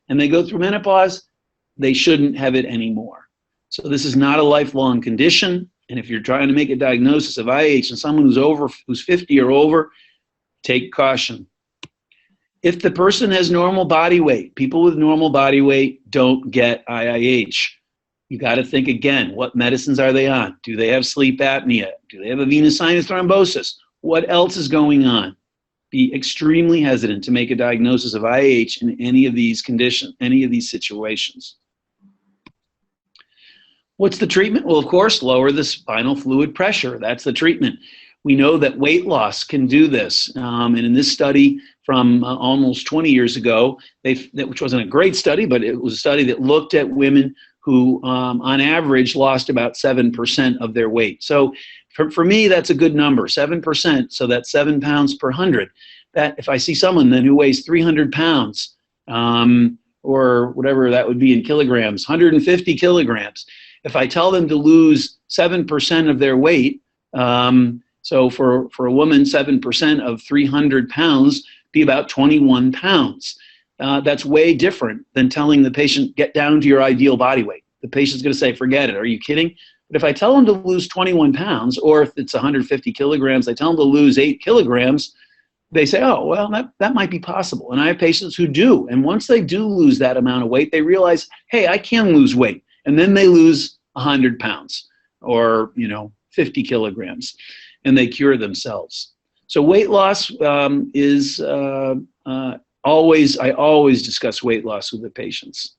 and they go through menopause, they shouldn't have it anymore. So this is not a lifelong condition. And if you're trying to make a diagnosis of IIH in someone who's 50 or over, take caution. If the person has normal body weight, people with normal body weight don't get IIH. You got to think again, what medicines are they on? Do they have sleep apnea? Do they have a venous sinus thrombosis? What else is going on? Be extremely hesitant to make a diagnosis of IIH in any of these conditions, any of these situations. What's the treatment? Well, of course, lower the spinal fluid pressure. That's the treatment. We know that weight loss can do this. And in this study from almost 20 years ago, which wasn't a great study, but it was a study that looked at women who, on average, lost about 7% of their weight. So for me, that's a good number, 7%. So that's 7 pounds per 100. That if I see someone then who weighs 300 pounds, or whatever that would be in kilograms, 150 kilograms, if I tell them to lose 7% of their weight, so for a woman, 7% of 300 pounds be about 21 pounds. That's way different than telling the patient, get down to your ideal body weight. The patient's going to say, forget it. Are you kidding? But if I tell them to lose 21 pounds, or if it's 150 kilograms, I tell them to lose 8 kilograms, they say, oh, well, that might be possible. And I have patients who do. And once they do lose that amount of weight, they realize, hey, I can lose weight. And then they lose 100 pounds or, 50 kilograms, and they cure themselves. So weight loss is I always discuss weight loss with the patients.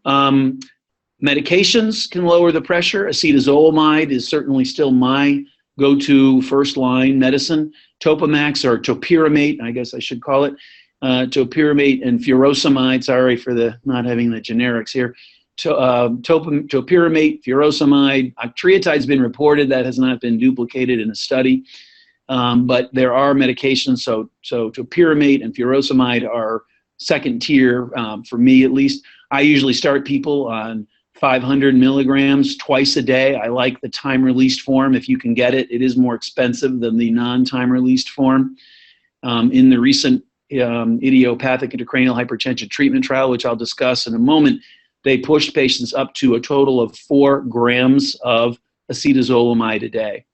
Medications can lower the pressure. Acetazolamide is certainly still my go-to first-line medicine. Topamax, or topiramate, I guess I should call it, topiramate and furosemide. Sorry for not having the generics here. Topiramate, furosemide, octreotide's been reported. That has not been duplicated in a study, but there are medications. So topiramate and furosemide are second tier for me, at least. I usually start people on 500 milligrams twice a day. I like the time-released form if you can get it. It is more expensive than the non-time-released form. In the recent idiopathic intracranial hypertension treatment trial, which I'll discuss in a moment, they pushed patients up to a total of 4 grams of acetazolamide a day.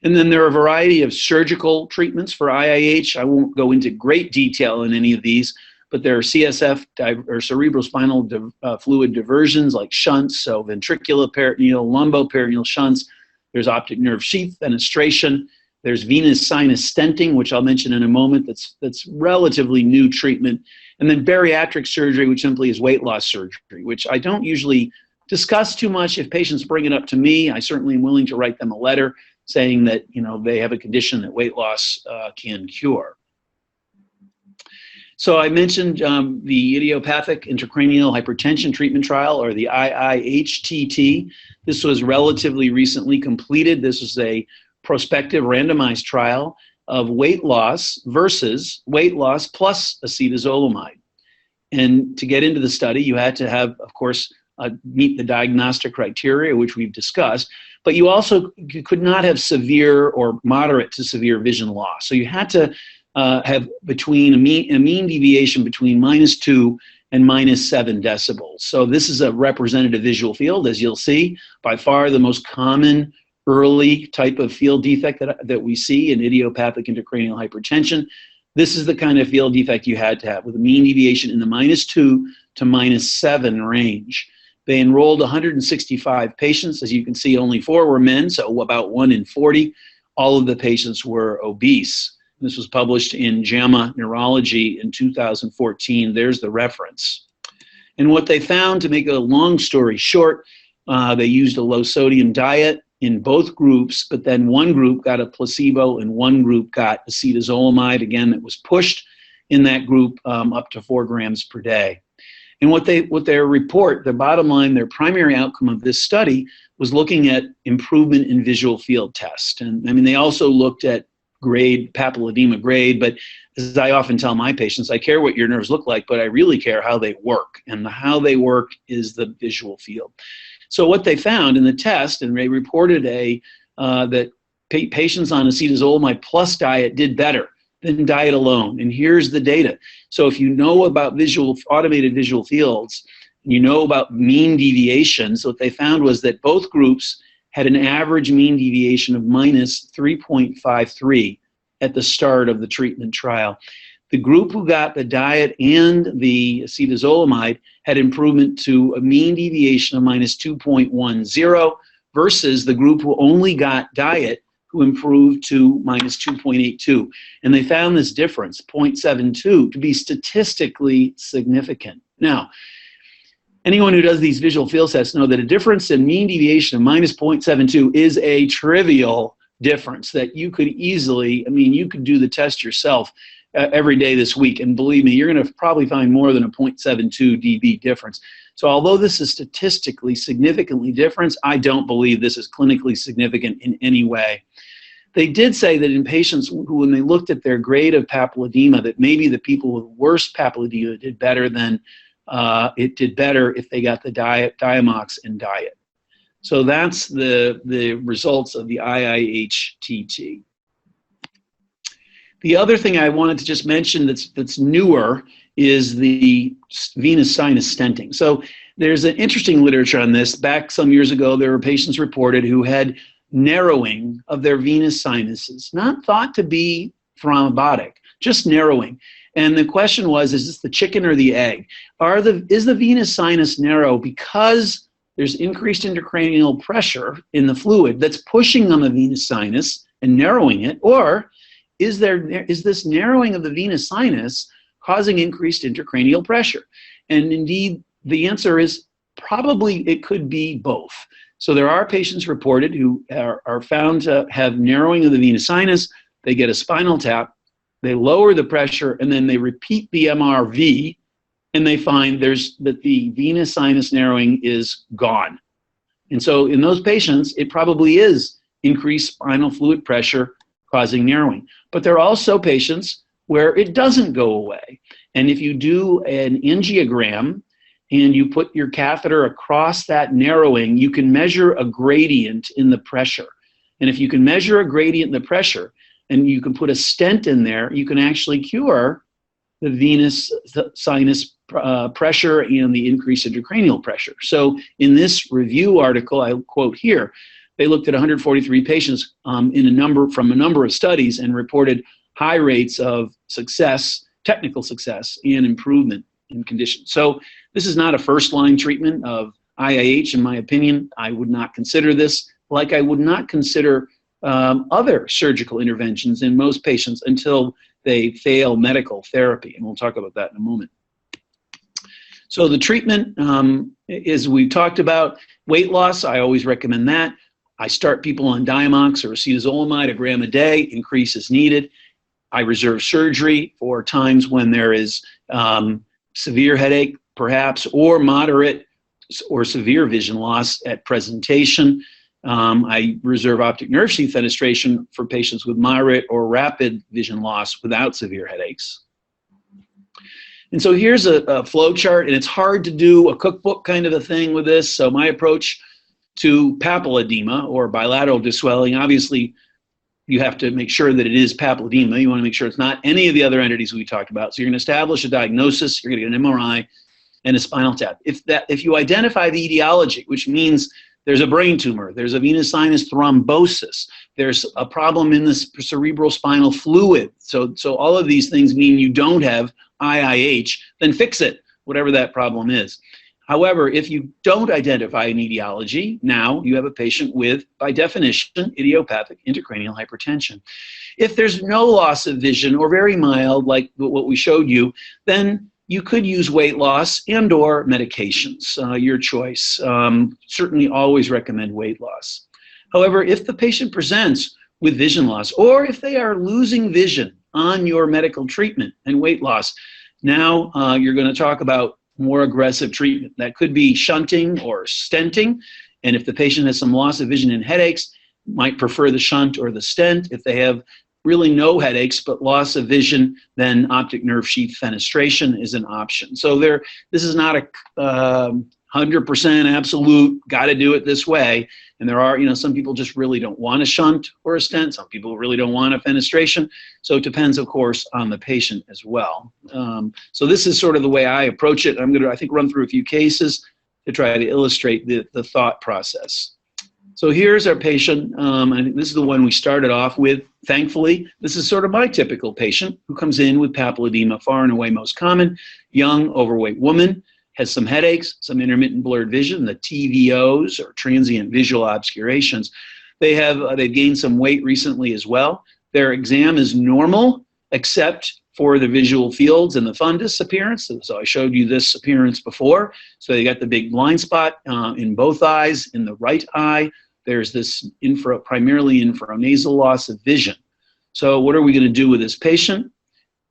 And then there are a variety of surgical treatments for IIH. I won't go into great detail in any of these, but there are CSF or cerebrospinal fluid diversions like shunts, so ventriculoperitoneal, lumboperitoneal shunts. There's optic nerve sheath fenestration. There's venous sinus stenting, which I'll mention in a moment. That's relatively new treatment. And then bariatric surgery, which simply is weight loss surgery, which I don't usually discuss too much. If patients bring it up to me, I certainly am willing to write them a letter saying that they have a condition that weight loss can cure. So I mentioned the idiopathic intracranial hypertension treatment trial, or the IIHTT. This was relatively recently completed. This was a prospective randomized trial of weight loss versus weight loss plus acetazolamide. And to get into the study, you had to have, of course, meet the diagnostic criteria, which we've discussed, but you could not have severe or moderate to severe vision loss. So you had to have between a mean deviation between -2 and -7 decibels. So this is a representative visual field, as you'll see. By far the most common early type of field defect that we see in idiopathic intracranial hypertension. This is the kind of field defect you had to have, with a mean deviation in the -2 to -7 range. They enrolled 165 patients. As you can see, only 4 were men, so about 1 in 40. All of the patients were obese. This was published in JAMA Neurology in 2014. There's the reference. And what they found, to make a long story short, they used a low sodium diet in both groups, but then one group got a placebo and one group got acetazolamide. Again, it was pushed in that group up to 4 grams per day. And what their report, the bottom line, their primary outcome of this study was looking at improvement in visual field test. And I mean, they also looked at grade, papilledema grade, but as I often tell my patients, I care what your nerves look like, but I really care how they work. And how they work is the visual field. So what they found in the test, and they reported that patients on acetazolamide plus diet did better than diet alone. And here's the data. So if you know about automated visual fields, and you know about mean deviations, what they found was that both groups had an average mean deviation of -3.53 at the start of the treatment trial. The group who got the diet and the acetazolamide had improvement to a mean deviation of minus 2.10 versus the group who only got diet, who improved to minus 2.82. And they found this difference, 0.72, to be statistically significant. Now, anyone who does these visual field tests know that a difference in mean deviation of minus 0.72 is a trivial difference that you could easily, I mean, you could do the test yourself every day this week, and believe me, you're going to probably find more than a 0.72 dB difference. So although this is statistically significantly different, I don't believe this is clinically significant in any way. They did say that in patients who, when they looked at their grade of papilledema, that maybe the people with worse papilledema did better than it did better if they got the Diamox and diet. So that's the results of the IIHTT. The other thing I wanted to just mention that's newer is the venous sinus stenting. So there's an interesting literature on this. Back some years ago, there were patients reported who had narrowing of their venous sinuses, not thought to be thrombotic, just narrowing. And the question was, is this the chicken or the egg? Is the venous sinus narrow because there's increased intracranial pressure in the fluid that's pushing on the venous sinus and narrowing it, or is this narrowing of the venous sinus causing increased intracranial pressure? And indeed, the answer is probably it could be both. So there are patients reported who are found to have narrowing of the venous sinus. They get a spinal tap, they lower the pressure, and then they repeat the MRV, and they find that the venous sinus narrowing is gone. And so in those patients, it probably is increased spinal fluid pressure causing narrowing. But there are also patients where it doesn't go away. And if you do an angiogram and you put your catheter across that narrowing, you can measure a gradient in the pressure. And if you can measure a gradient in the pressure and you can put a stent in there, you can actually cure the venous sinus pressure and the increased intracranial pressure. So in this review article, I quote here, they looked at 143 patients from a number of studies and reported high rates of success, technical success, and improvement in conditions. So this is not a first-line treatment of IIH, in my opinion. I would not consider this, like I would not consider other surgical interventions in most patients until they fail medical therapy, and we'll talk about that in a moment. So the treatment, as we talked about, weight loss, I always recommend that. I start people on Diamox or acetazolamide, 1 gram a day, increase as needed. I reserve surgery for times when there is severe headache, perhaps, or moderate or severe vision loss at presentation. I reserve optic nerve sheath fenestration for patients with moderate or rapid vision loss without severe headaches. And so here's a flow chart, and it's hard to do a cookbook kind of a thing with this. So my approach to papilledema or bilateral diswelling, obviously you have to make sure that it is papilledema. You want to make sure it's not any of the other entities we talked about. So you're going to establish a diagnosis, you're going to get an MRI and a spinal tap. If you identify the etiology, which means there's a brain tumor, there's a venous sinus thrombosis, there's a problem in the cerebral spinal fluid, so all of these things mean you don't have IIH, then fix it, whatever that problem is. However, if you don't identify an etiology, now you have a patient with, by definition, idiopathic intracranial hypertension. If there's no loss of vision or very mild, like what we showed you, then you could use weight loss and or medications, your choice. Certainly always recommend weight loss. However, if the patient presents with vision loss, or if they are losing vision on your medical treatment and weight loss, now you're going to talk about more aggressive treatment. That could be shunting or stenting. And if the patient has some loss of vision and headaches, might prefer the shunt or the stent. If they have really no headaches but loss of vision, then optic nerve sheath fenestration is an option. So this is not a 100% absolute, got to do it this way. And there are, some people just really don't want a shunt or a stent. Some people really don't want a fenestration. So it depends, of course, on the patient as well. So this is sort of the way I approach it. I'm going to, I think, run through a few cases to try to illustrate the thought process. So here's our patient. I think this is the one we started off with. thankfully, this is sort of my typical patient who comes in with papilledema, far and away most common, young, overweight woman, has some headaches, some intermittent blurred vision, the TVOs or transient visual obscurations. They've gained some weight recently as well. Their exam is normal, except for the visual fields and the fundus appearance. So I showed you this appearance before. So they got the big blind spot in both eyes. In the right eye, there's this primarily infranasal loss of vision. So what are we going to do with this patient?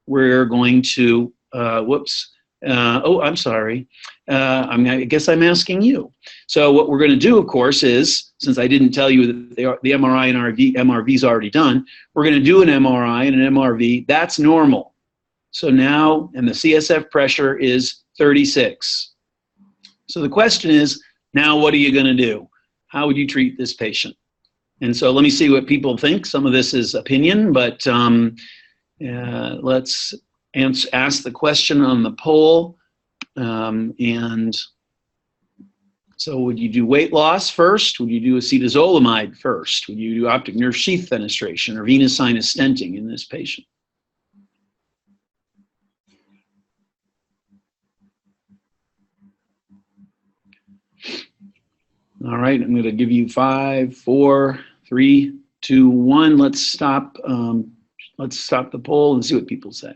We're going to, I'm sorry. I guess I'm asking you. So what we're going to do, of course, is, since I didn't tell you that the MRI and MRV is already done, we're going to do an MRI and an MRV. That's normal. So now, and the CSF pressure is 36. So the question is, now what are you going to do? How would you treat this patient? And so let me see what people think. Some of this is opinion, but let's ask the question on the poll. And so would you do weight loss first? Would you do acetazolamide first? Would you do optic nerve sheath fenestration or venous sinus stenting in this patient? All right, I'm going to give you 5, 4, 3, 2, 1. Let's stop the poll and see what people say.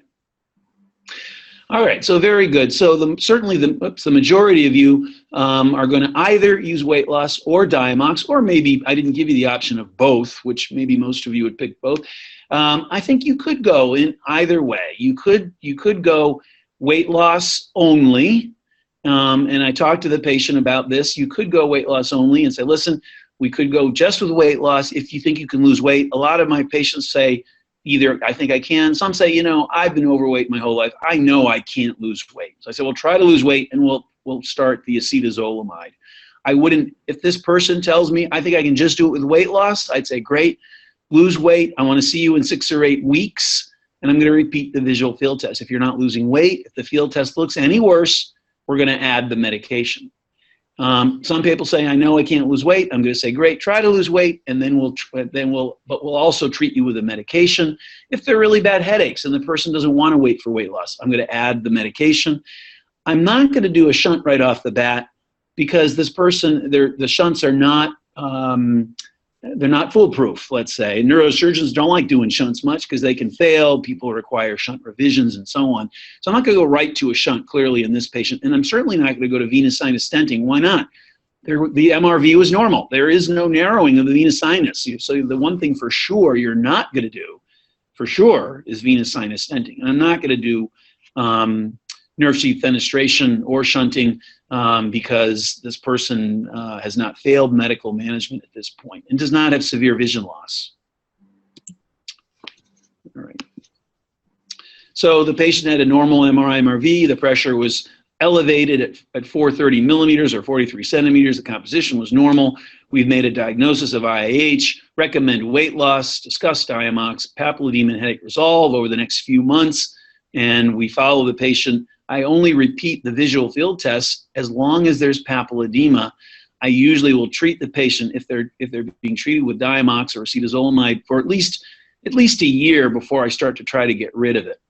All right, so very good. So certainly the majority of you are going to either use weight loss or Diamox, or maybe I didn't give you the option of both, which maybe most of you would pick both. I think you could go in either way. You could go weight loss only. And I talked to the patient about this. You could go weight loss only and say, listen, we could go just with weight loss if you think you can lose weight. A lot of my patients say either I think I can. Some say, you know, I've been overweight my whole life. I know I can't lose weight. So I said, well, try to lose weight and we'll start the acetazolamide. I wouldn't, if this person tells me I think I can just do it with weight loss, I'd say, great, lose weight. I want to see you in 6 or 8 weeks. And I'm going to repeat the visual field test. If you're not losing weight, if the field test looks any worse, we're going to add the medication. Some people say, I know I can't lose weight. I'm going to say, great, try to lose weight, and then we'll also treat you with a medication. If they're really bad headaches and the person doesn't want to wait for weight loss, I'm going to add the medication. I'm not going to do a shunt right off the bat because this person, the shunts are not, they're not foolproof, let's say. Neurosurgeons don't like doing shunts much because they can fail. People require shunt revisions and so on. So I'm not going to go right to a shunt clearly in this patient. And I'm certainly not going to go to venous sinus stenting. Why not? The MRV was normal. There is no narrowing of the venous sinus. So the one thing for sure you're not going to do, for sure, is venous sinus stenting. And I'm not going to do nerve sheath fenestration or shunting because this person has not failed medical management at this point and does not have severe vision loss. All right. So the patient had a normal MRI MRV. The pressure was elevated at 430 millimeters or 43 centimeters. The composition was normal. We've made a diagnosis of IIH, recommend weight loss, discuss Diamox, papilledema and headache resolve over the next few months, and we follow the patient. I only repeat the visual field tests as long as there's papilledema. I usually will treat the patient if they're being treated with Diamox or acetazolamide for at least a year before I start to try to get rid of it.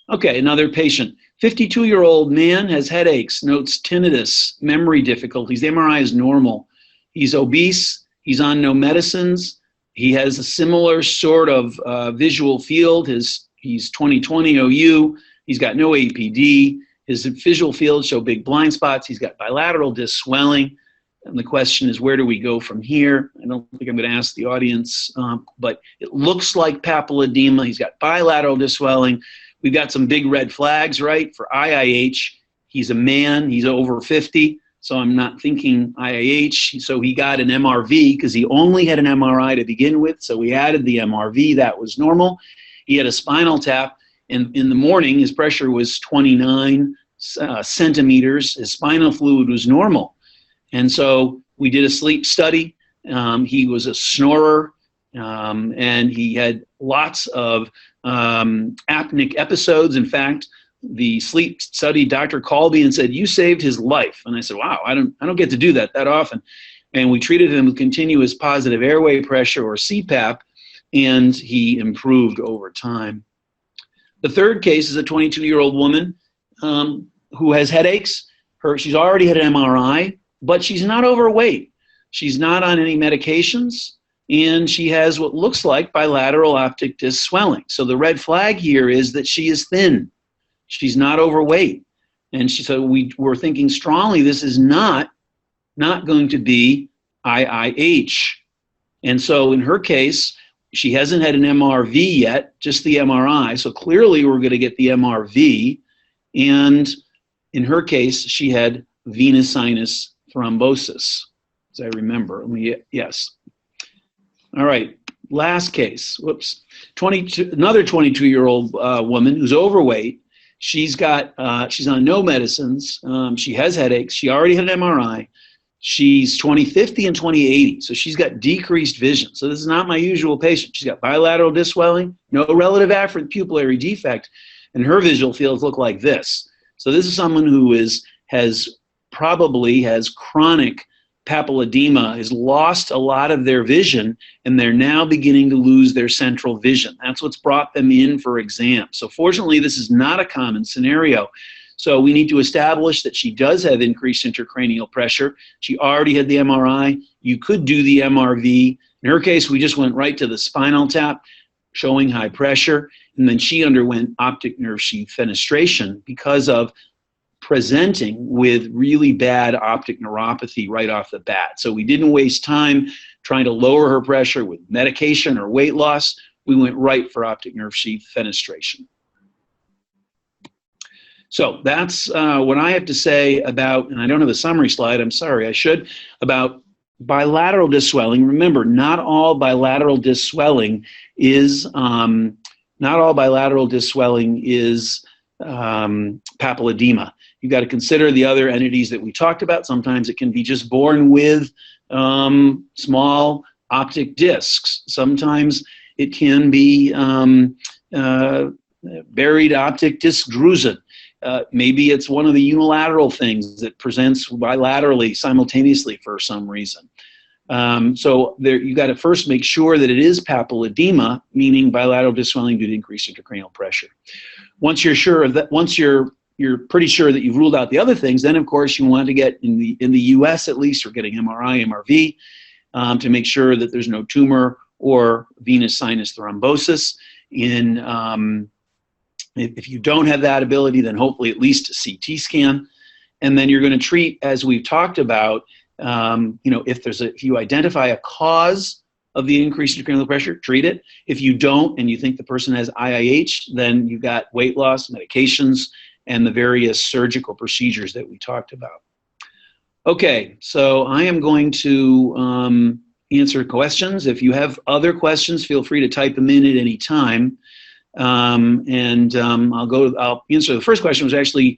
Okay, another patient. 52-year-old man has headaches, notes tinnitus, memory difficulties. The MRI is normal. He's obese. He's on no medicines. He has a similar sort of visual field. He's 20/20 OU. He's got no APD. His visual fields show big blind spots. He's got bilateral disc swelling. And the question is, where do we go from here? I don't think I'm going to ask the audience, but it looks like papilledema. He's got bilateral disc swelling. We've got some big red flags, right? For IIH, he's a man. He's over 50, so I'm not thinking IIH. So he got an MRV because he only had an MRI to begin with, so we added the MRV. That was normal. He had a spinal tap. In the morning, his pressure was 29 centimeters. His spinal fluid was normal. And so we did a sleep study. He was a snorer, and he had lots of apneic episodes. In fact, the sleep study doctor called me and said, "You saved his life." And I said, "Wow, I don't get to do that often." And we treated him with continuous positive airway pressure, or CPAP, and he improved over time. The third case is a 22-year-old woman who has headaches. She's already had an MRI, but she's not overweight. She's not on any medications, and she has what looks like bilateral optic disc swelling. So the red flag here is that she is thin. She's not overweight. And so we're thinking strongly this is not going to be IIH. And so in her case, she hasn't had an MRV yet, just the MRI. So clearly we're going to get the MRV. And in her case, she had venous sinus thrombosis, as I remember. Yes. All right, last case. Whoops. Another 22-year-old woman who's overweight. She's on no medicines. She has headaches. She already had an MRI. She's 20/50 and 20/80, so she's got decreased vision. So this is not my usual patient. She's got bilateral disc swelling, no relative afferent pupillary defect, and her visual fields look like this. So this is someone who probably has chronic papilledema, has lost a lot of their vision, and they're now beginning to lose their central vision. That's what's brought them in for exam. So fortunately, this is not a common scenario. So we need to establish that she does have increased intracranial pressure. She already had the MRI. You could do the MRV. In her case, we just went right to the spinal tap, showing high pressure, and then she underwent optic nerve sheath fenestration because of presenting with really bad optic neuropathy right off the bat. So we didn't waste time trying to lower her pressure with medication or weight loss. We went right for optic nerve sheath fenestration. So that's what I have to say about, and I don't have a summary slide, I'm sorry, I should, about bilateral disc swelling. Remember, not all bilateral disc swelling is papilledema. You've got to consider the other entities that we talked about. Sometimes it can be just born with small optic discs. Sometimes it can be buried optic disc drusen. Maybe it's one of the unilateral things that presents bilaterally simultaneously for some reason. So you got to first make sure that it is papilledema, meaning bilateral disc swelling due to increased intracranial pressure. Once you're sure of that, once you're pretty sure that you've ruled out the other things, then of course you want to get in the U.S. at least, we're getting MRI, MRV to make sure that there's no tumor or venous sinus thrombosis. If you don't have that ability, then hopefully at least a CT scan. And then you're going to treat, as we've talked about, if you identify a cause of the increased intracranial pressure, treat it. If you don't and you think the person has IIH, then you've got weight loss, medications, and the various surgical procedures that we talked about. Okay, so I am going to answer questions. If you have other questions, feel free to type them in at any time. I'll answer the first question, was actually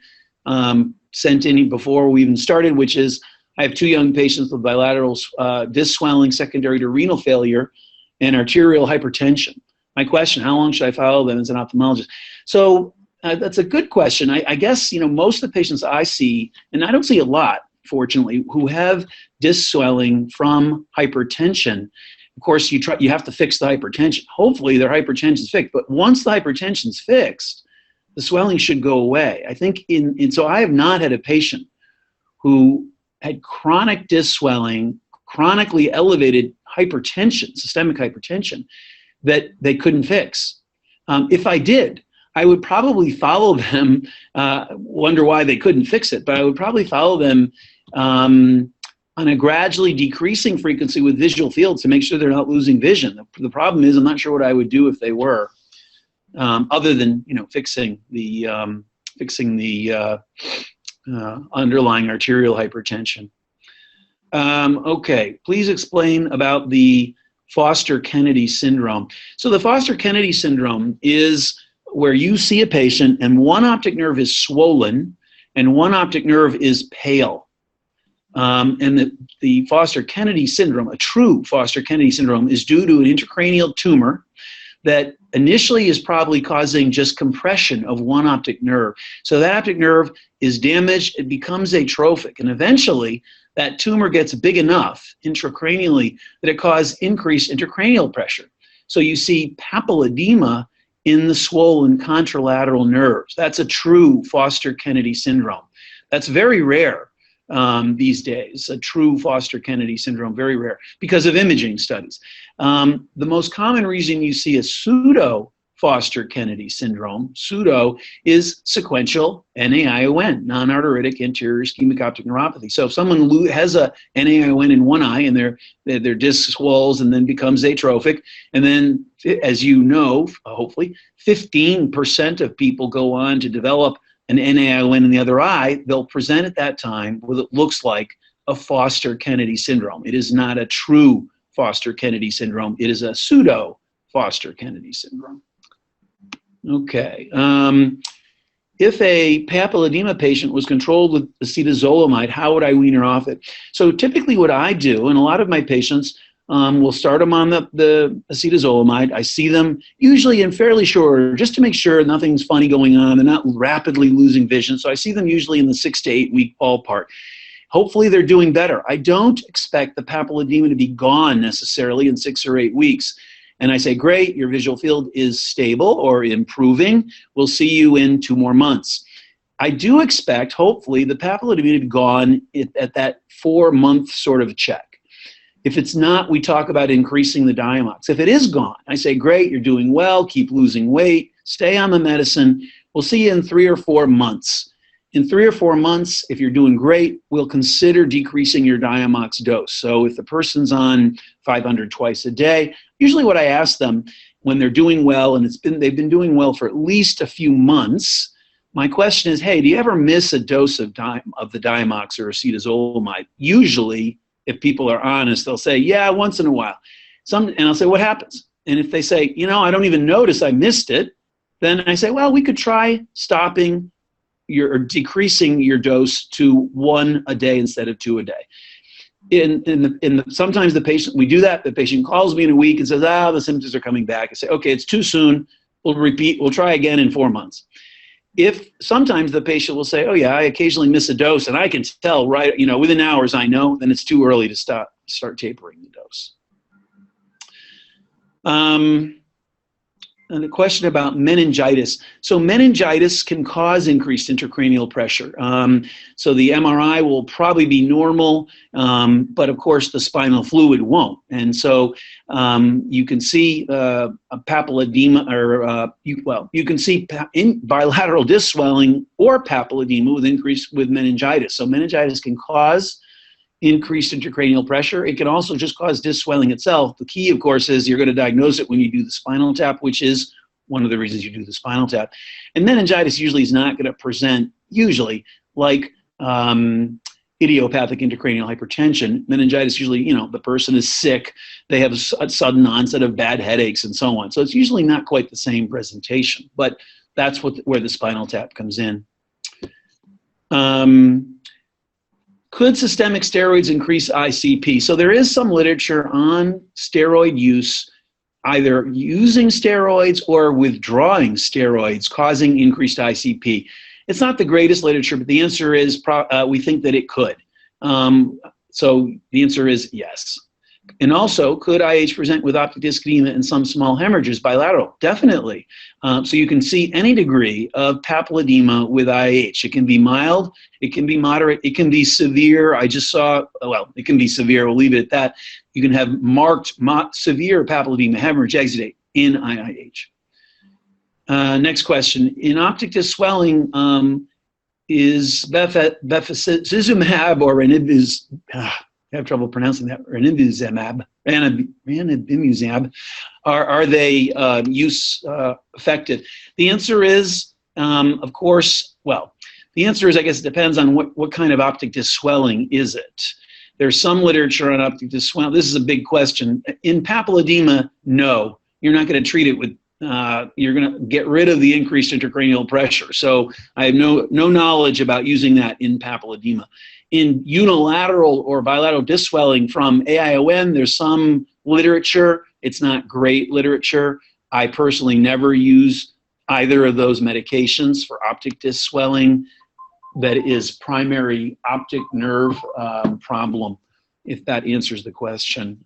sent in before we even started, which is, I have 2 young patients with bilateral disc swelling secondary to renal failure and arterial hypertension. My question, how long should I follow them as an ophthalmologist? So that's a good question. I guess, most of the patients I see, and I don't see a lot, fortunately, who have disc swelling from hypertension. Of course, you have to fix the hypertension. Hopefully their hypertension is fixed, but once the hypertension is fixed, the swelling should go away. I think so I have not had a patient who had chronic disc swelling, chronically elevated hypertension, systemic hypertension, that they couldn't fix. If I did, I would probably follow them, wonder why they couldn't fix it, but I would probably follow them on a gradually decreasing frequency with visual fields to make sure they're not losing vision. The problem is, I'm not sure what I would do if they were, other than fixing the underlying arterial hypertension. Okay, please explain about the Foster-Kennedy syndrome. So the Foster-Kennedy syndrome is where you see a patient and one optic nerve is swollen and one optic nerve is pale. And the Foster-Kennedy syndrome, a true Foster-Kennedy syndrome, is due to an intracranial tumor that initially is probably causing just compression of one optic nerve. So that optic nerve is damaged, it becomes atrophic, and eventually that tumor gets big enough intracranially that it causes increased intracranial pressure. So you see papilledema in the swollen contralateral nerves. That's a true Foster-Kennedy syndrome. That's very rare these days, a true Foster-Kennedy syndrome, very rare, because of imaging studies. The most common reason you see a pseudo Foster-Kennedy syndrome, pseudo, is sequential NAION, non-arteritic anterior ischemic optic neuropathy. So if someone has a NAION in one eye and their disc swells and then becomes atrophic, and then, as you know, hopefully, 15% of people go on to develop an NAION in the other eye, they'll present at that time with what looks like a Foster-Kennedy syndrome. It is not a true Foster-Kennedy syndrome. It is a pseudo Foster-Kennedy syndrome. Okay. If a papilledema patient was controlled with acetazolamide, how would I wean her off it? So typically what I do, and a lot of my patients will start them on the acetazolamide. I see them usually in fairly short order, just to make sure nothing's funny going on. They're not rapidly losing vision. So I see them usually in the 6 to 8 week ballpark. Hopefully they're doing better. I don't expect the papilledema to be gone necessarily in 6 or 8 weeks. And I say, great, your visual field is stable or improving. We'll see you in 2 more months. I do expect, hopefully, the papilledema to be gone at that 4-month sort of check. If it's not, we talk about increasing the Diamox. If it is gone, I say, great, you're doing well, keep losing weight, stay on the medicine. We'll see you in 3 or 4 months. In 3 or 4 months, if you're doing great, we'll consider decreasing your Diamox dose. So if the person's on 500 twice a day, usually what I ask them when they're doing well, and they've been doing well for at least a few months, my question is, hey, do you ever miss a dose of the Diamox or acetazolamide? Usually, if people are honest, they'll say, yeah, once in a while. And I'll say, what happens? And if they say, you know, I don't even notice I missed it, then I say, well, we could try stopping or decreasing your dose to 1 a day instead of 2 a day. Sometimes we do that, the patient calls me in a week and says, the symptoms are coming back. I say, okay, it's too soon. We'll try again in 4 months. If sometimes the patient will say, oh yeah, I occasionally miss a dose and I can tell right, within hours I know, then it's too early to start tapering the dose. And the question about meningitis. So meningitis can cause increased intracranial pressure. So the MRI will probably be normal, but of course the spinal fluid won't. And so you can see a papilledema, or you can see bilateral disc swelling or papilledema with meningitis. So meningitis can cause increased intracranial pressure. It can also just cause disc swelling itself. The key, of course, is you're going to diagnose it when you do the spinal tap, which is one of the reasons you do the spinal tap. And meningitis usually is not going to present, like idiopathic intracranial hypertension. Meningitis usually, the person is sick, they have a sudden onset of bad headaches and so on. So it's usually not quite the same presentation, but that's where the spinal tap comes in. Could systemic steroids increase ICP? So there is some literature on steroid use, either using steroids or withdrawing steroids causing increased ICP. It's not the greatest literature, but the answer is we think that it could. So the answer is yes. And also, could IH present with optic disc edema and some small hemorrhages bilateral? Definitely. So you can see any degree of papilledema with IH. It can be mild, it can be moderate, it can be severe. I just saw, it can be severe. We'll leave it at that. You can have marked severe papilledema, hemorrhage, exudate in IIH. Next question. In optic disc swelling, is bevacizumab or ranibizumab, I have trouble pronouncing that, ranibizumab, are they effective? The answer is, of course, the answer is, I guess it depends on what kind of optic disc swelling is it. There's some literature on optic disc swelling. This is a big question. In papilledema, no, you're not going to treat it with, you're going to get rid of the increased intracranial pressure. So I have no knowledge about using that in papilledema. In unilateral or bilateral disc swelling from AION, there's some literature. It's not great literature. I personally never use either of those medications for optic disc swelling that is primary optic nerve problem, if that answers the question.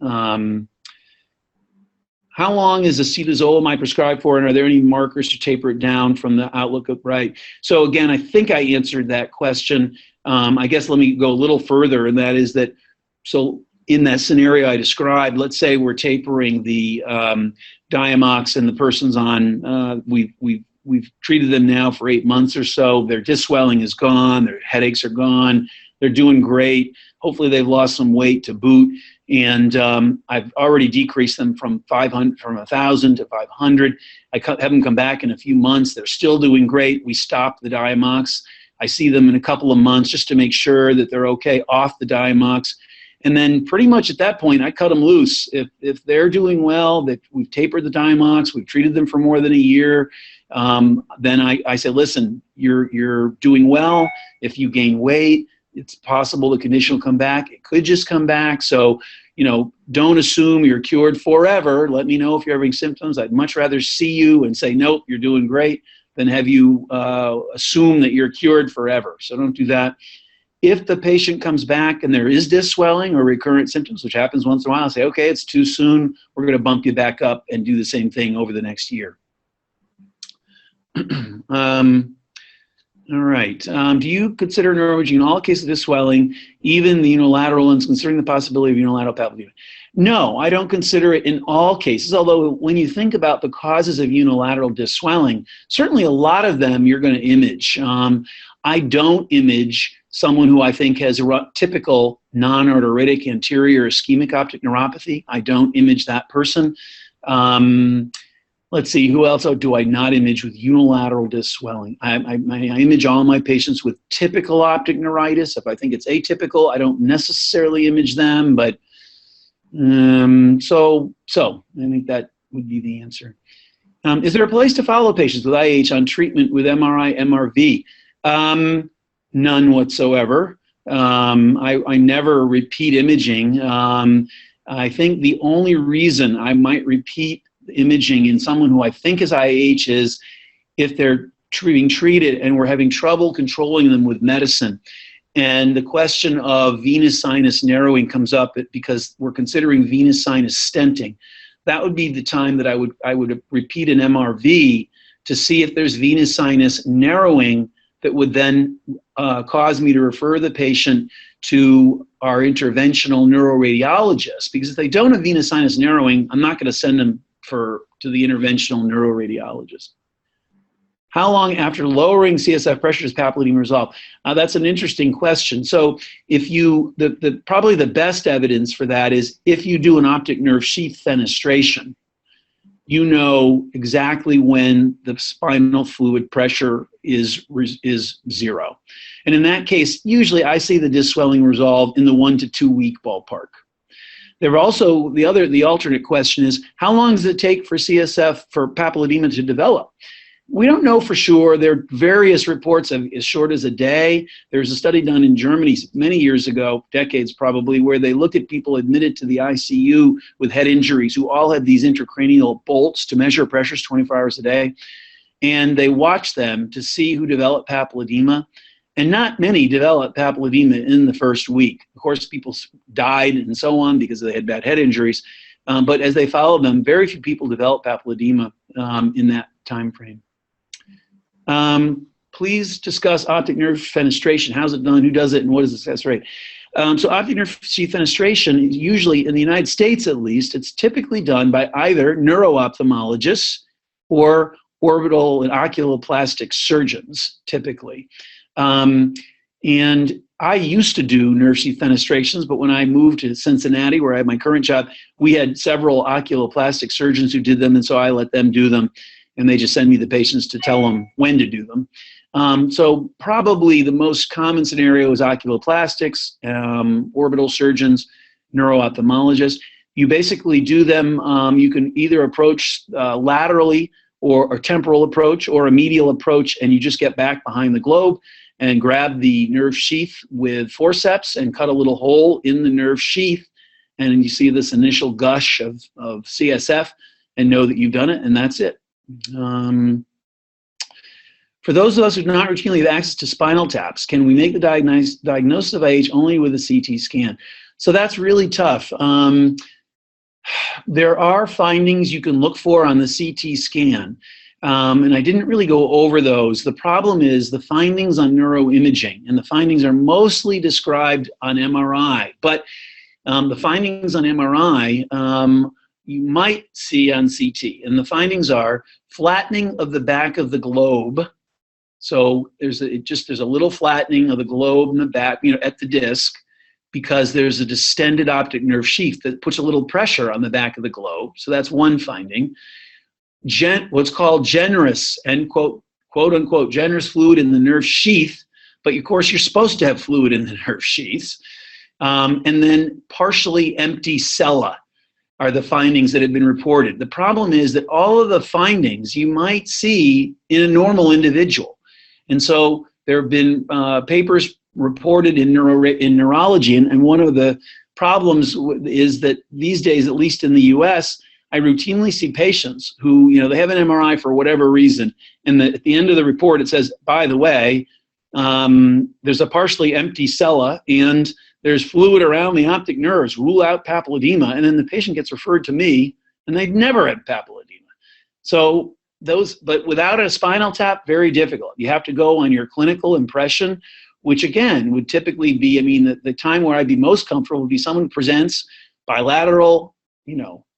how long is acetazolamide prescribed for, and are there any markers to taper it down from the outlook of right? So again, I think I answered that question. I guess let me go a little further, and that is that, so in that scenario I described, let's say we're tapering the Diamox and the person's on, we've treated them now for 8 months or so. Their disc swelling is gone, their headaches are gone, they're doing great. Hopefully they've lost some weight to boot. And I've already decreased them from 1,000 to 500. I have them come back in a few months. They're still doing great. We stopped the Diamox. I see them in a couple of months just to make sure that they're okay off the Diamox. And then pretty much at that point, I cut them loose. If they're doing well, that we've tapered the Diamox, we've treated them for more than a year, then I say, listen, you're doing well. If you gain weight, it's possible the condition will come back. It could just come back. So, don't assume you're cured forever. Let me know if you're having symptoms. I'd much rather see you and say, nope, you're doing great, than have you assume that you're cured forever. So don't do that. If the patient comes back and there is disc swelling or recurrent symptoms, which happens once in a while, I'll say, okay, it's too soon. We're going to bump you back up and do the same thing over the next year. All right. Do you consider neuroimaging in all cases of disc swelling, even the unilateral ones, considering the possibility of unilateral papilledema? No, I don't consider it in all cases, although when you think about the causes of unilateral disc swelling, certainly a lot of them you're going to image. I don't image someone who I think has a typical non-arteritic anterior ischemic optic neuropathy. I don't image that person. Let's see, who else do I not image with unilateral disc swelling? I image all my patients with typical optic neuritis. If I think it's atypical, I don't necessarily image them, but so I think that would be the answer. Is there a place to follow patients with IH on treatment with MRI, MRV? None whatsoever. I never repeat imaging. I think the only reason I might repeat imaging in someone who I think is IH is if they're being treated and we're having trouble controlling them with medicine. And the question of venous sinus narrowing comes up because we're considering venous sinus stenting. That would be the time that I would repeat an MRV to see if there's venous sinus narrowing that would then cause me to refer the patient to our interventional neuroradiologist. Because if they don't have venous sinus narrowing, I'm not going to send them to the interventional neuroradiologist. How long after lowering CSF pressure does papilledema resolve? That's an interesting question. So if you, probably the best evidence for that is if you do an optic nerve sheath fenestration, you know exactly when the spinal fluid pressure is zero. And in that case, usually I see the disc swelling resolve in the 1 to 2 week ballpark. There are also, the alternate question is, how long does it take for CSF, for papilledema to develop? We don't know for sure. There are various reports of as short as a day. There's a study done in Germany many years ago, decades probably, where they looked at people admitted to the ICU with head injuries who all had these intracranial bolts to measure pressures 24 hours a day. And they watched them to see who developed papilledema. And not many developed papilledema in the first week. Of course, people died and so on because they had bad head injuries. But as they followed them, very few people developed papilledema in that time frame. Please discuss optic nerve fenestration. How's it done? Who does it? And what is the success rate? So optic nerve sheath fenestration, usually in the United States at least, it's typically done by either neuro-ophthalmologists or orbital and oculoplastic surgeons, typically. And I used to do nerve sheath fenestrations, but when I moved to Cincinnati, where I have my current job, we had several oculoplastic surgeons who did them, and so I let them do them, and they just send me the patients to tell them when to do them. So probably the most common scenario is oculoplastics, orbital surgeons, neuro-ophthalmologists. You basically do them, you can either approach laterally or temporal approach or a medial approach, and you just get back behind the globe and grab the nerve sheath with forceps and cut a little hole in the nerve sheath, and you see this initial gush of CSF and know that you've done it, and that's it. For those of us who do not routinely have access to spinal taps, can we make the diagnosis of IH only with a CT scan? So that's really tough. There are findings you can look for on the CT scan, and I didn't really go over those. The problem is the findings on neuroimaging, and the findings are mostly described on MRI, but the findings on MRI you might see on CT, and the findings are flattening of the back of the globe. So there's a little flattening of the globe in the back, at the disc, because there's a distended optic nerve sheath that puts a little pressure on the back of the globe. So that's one finding. What's called generous, end quote, quote unquote, generous fluid in the nerve sheath, but of course you're supposed to have fluid in the nerve sheaths. And then partially empty sella are the findings that have been reported. The problem is that all of the findings you might see in a normal individual. And so there have been papers reported in neurology, and one of the problems is that these days, at least in the US, I routinely see patients who, they have an MRI for whatever reason, and at the end of the report it says, by the way, there's a partially empty sella and there's fluid around the optic nerves, rule out papilledema, and then the patient gets referred to me and they'd never had papilledema. So but without a spinal tap, very difficult. You have to go on your clinical impression, which again would typically be, the time where I'd be most comfortable would be someone who presents bilateral,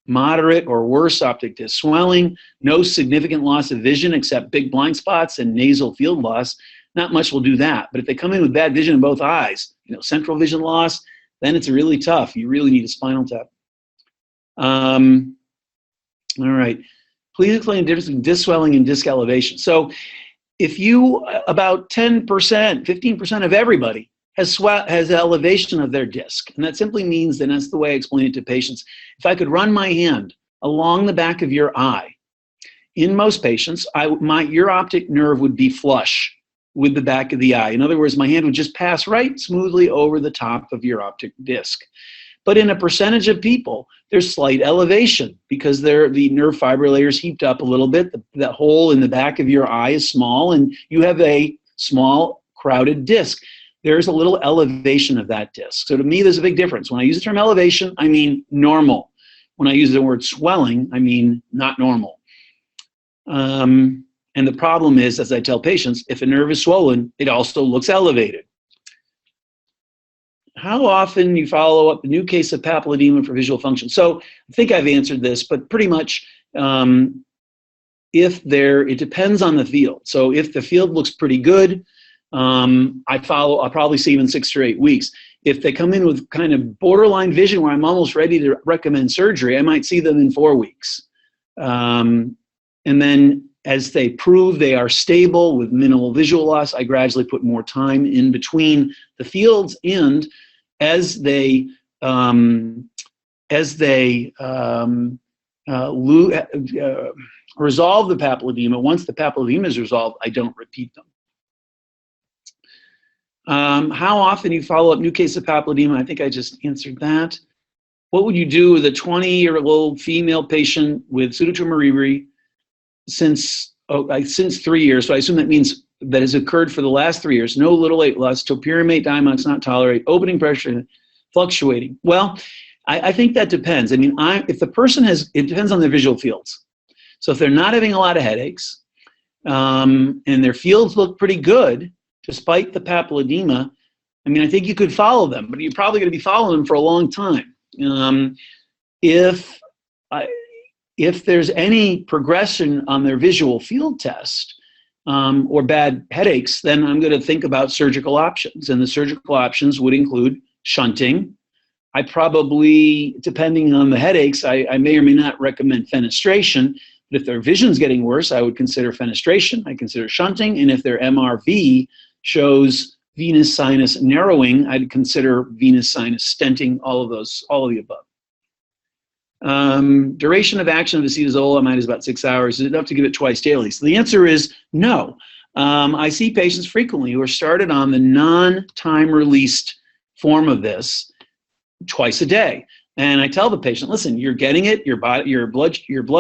moderate or worse optic disc swelling, no significant loss of vision except big blind spots and nasal field loss. Not much will do that. But if they come in with bad vision in both eyes, central vision loss, then it's really tough. You really need a spinal tap. All right. Please explain the difference between disc swelling and disc elevation. So if about 10%, 15% of everybody has elevation of their disc. And that simply means, and that's the way I explain it to patients, if I could run my hand along the back of your eye, in most patients, your optic nerve would be flush with the back of the eye. In other words, my hand would just pass right smoothly over the top of your optic disc. But in a percentage of people, there's slight elevation because the nerve fiber layers heaped up a little bit. That hole in the back of your eye is small, and you have a small, crowded disc. There's a little elevation of that disc. So to me, there's a big difference. When I use the term elevation, I mean normal. When I use the word swelling, I mean not normal. And the problem is, as I tell patients, if a nerve is swollen, it also looks elevated. How often you follow up a new case of papilledema for visual function? So I think I've answered this, but pretty much it depends on the field. So if the field looks pretty good, I'll probably see them in 6 or 8 weeks. If they come in with kind of borderline vision where I'm almost ready to recommend surgery, I might see them in 4 weeks. And then as they prove they are stable with minimal visual loss, I gradually put more time in between the fields, and as they resolve the papilledema, once the papilledema is resolved, I don't repeat them. How often you follow up new case of papilledema? I think I just answered that. What would you do with a 20-year-old female patient with pseudotumor ribri since 3 years? So I assume that means that has occurred for the last 3 years. No little 8 less, topiramate, Diamox not tolerate, opening pressure fluctuating. Well, I think that depends. If the person it depends on their visual fields. So if they're not having a lot of headaches, and their fields look pretty good, despite the papilledema, I think you could follow them, but you're probably going to be following them for a long time. If there's any progression on their visual field test, or bad headaches, then I'm going to think about surgical options. And the surgical options would include shunting. I probably, depending on the headaches, I may or may not recommend fenestration. But if their vision's getting worse, I would consider fenestration. I consider shunting. And if their MRV shows venous sinus narrowing, I'd consider venous sinus stenting, all of the above. Duration of action of acetazolamide is about 6 hours. Is it enough to give it twice daily? So the answer is no. I see patients frequently who are started on the non-time released form of this twice a day. And I tell the patient, listen, you're getting it, your blood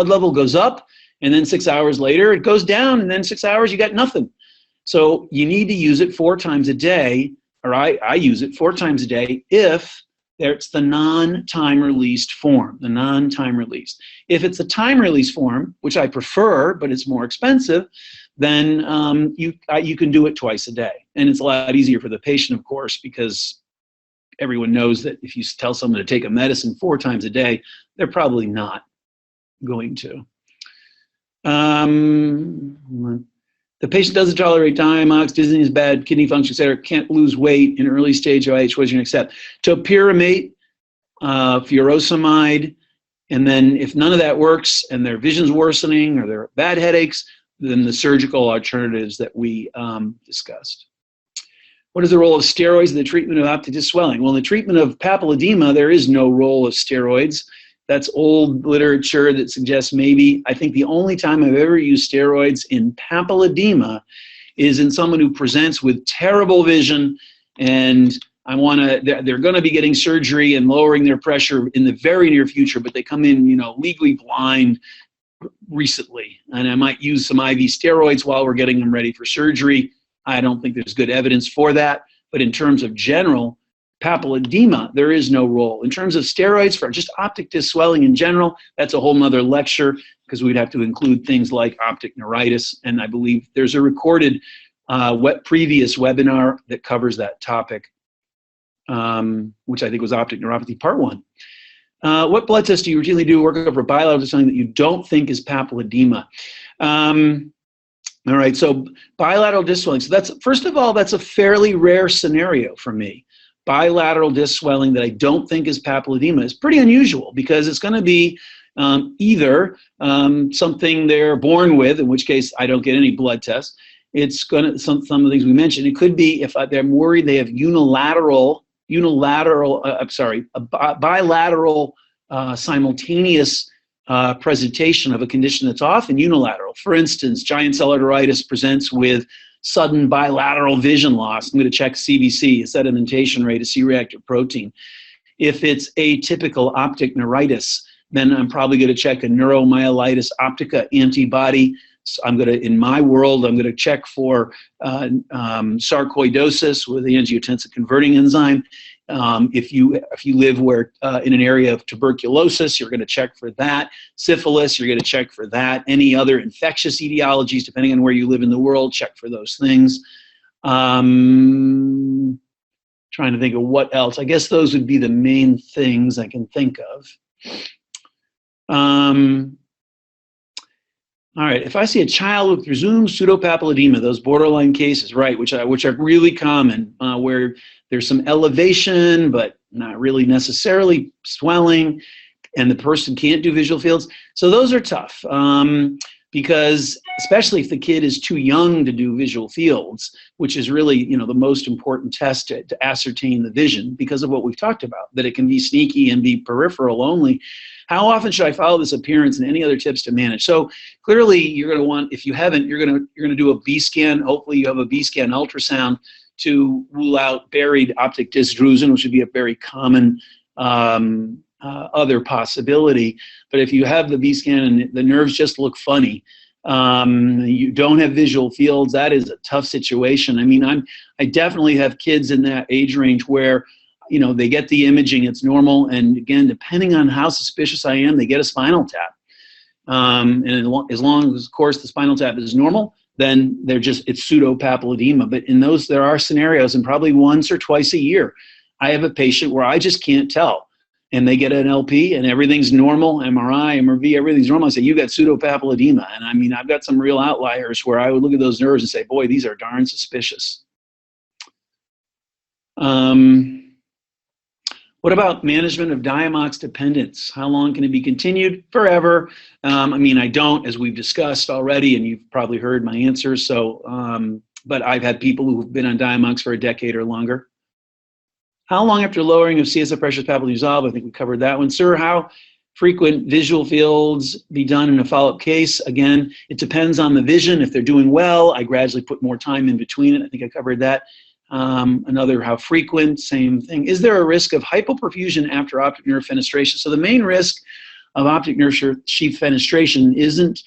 level goes up, and then 6 hours later it goes down, and then 6 hours you got nothing. So you need to use it 4 times a day, or I use it 4 times a day if It's the non-time released form, the non-time released. If it's a time release form, which I prefer, but it's more expensive, then you can do it twice a day. And it's a lot easier for the patient, of course, because everyone knows that if you tell someone to take a medicine 4 times a day, they're probably not going to. The patient doesn't tolerate Diamox, dizziness, bad kidney function, etc. Can't lose weight in early stage OIH. What is your next step? Topiramate, furosemide, and then if none of that works and their vision's worsening or they're bad headaches, then the surgical alternatives that we discussed. What is the role of steroids in the treatment of optic disc swelling? Well, in the treatment of papilledema, there is no role of steroids. That's old literature that suggests maybe. I think the only time I've ever used steroids in papilledema is in someone who presents with terrible vision, and they're going to be getting surgery and lowering their pressure in the very near future, but they come in, legally blind recently, and I might use some IV steroids while we're getting them ready for surgery. I don't think there's good evidence for that, but in terms of general papilledema, there is no role. In terms of steroids for just optic disc swelling in general, that's a whole nother lecture because we'd have to include things like optic neuritis, and I believe there's a recorded previous webinar that covers that topic, which I think was optic neuropathy part 1. What blood test do you routinely do workup for bilateral disc swelling that you don't think is papilledema? All right, so bilateral disc swelling. So that's, first of all, that's a fairly rare scenario for me. Bilateral disc swelling that I don't think is papilledema is pretty unusual because it's going to be either something they're born with, in which case I don't get any blood tests. It's going to, some of the things we mentioned, it could be if they're worried they have bilateral simultaneous presentation of a condition that's often unilateral. For instance, giant cell arteritis presents with sudden bilateral vision loss. I'm going to check CBC, a sedimentation rate, a C-reactive protein. If it's atypical optic neuritis, then I'm probably going to check a neuromyelitis optica antibody. So I'm going to, in my world, I'm going to check for sarcoidosis with the angiotensin converting enzyme. If you live in an area of tuberculosis, you're going to check for that. Syphilis, you're going to check for that. Any other infectious etiologies, depending on where you live in the world, check for those things. Trying to think of what else. I guess those would be the main things I can think of. All right, if I see a child with presumed pseudopapilledema, those borderline cases, right, which are really common, where there's some elevation, but not really necessarily swelling, and the person can't do visual fields. So those are tough because especially if the kid is too young to do visual fields, which is really, the most important test to ascertain the vision because of what we've talked about, that it can be sneaky and be peripheral only. How often should I follow this appearance and any other tips to manage? So clearly you're going to want, if you haven't, you're going to do a B scan. Hopefully you have a B scan ultrasound to rule out buried optic disc drusen, which would be a very common other possibility. But if you have the B scan and the nerves just look funny, you don't have visual fields, that is a tough situation. I mean, I definitely have kids in that age range where they get the imaging, it's normal, and again, depending on how suspicious I am, they get a spinal tap. And as long as, of course, the spinal tap is normal, then it's pseudopapilledema. But in those, there are scenarios, and probably once or twice a year, I have a patient where I just can't tell. And they get an LP, and everything's normal, MRI, MRV, everything's normal. I say, you got pseudopapilledema. And I mean, I've got some real outliers where I would look at those nerves and say, boy, these are darn suspicious. What about management of Diamox dependence? How long can it be continued? Forever. I mean, I don't, as we've discussed already, and you've probably heard my answers. So, but I've had people who've been on Diamox for a decade or longer. How long after lowering of CSF pressure is papillary dissolve? I think we covered that one. Sir, how frequent visual fields be done in a follow-up case? Again, it depends on the vision. If they're doing well, I gradually put more time in between it. I think I covered that. Another, how frequent, same thing. Is there a risk of hypoperfusion after optic nerve fenestration? So the main risk of optic nerve sheath fenestration isn't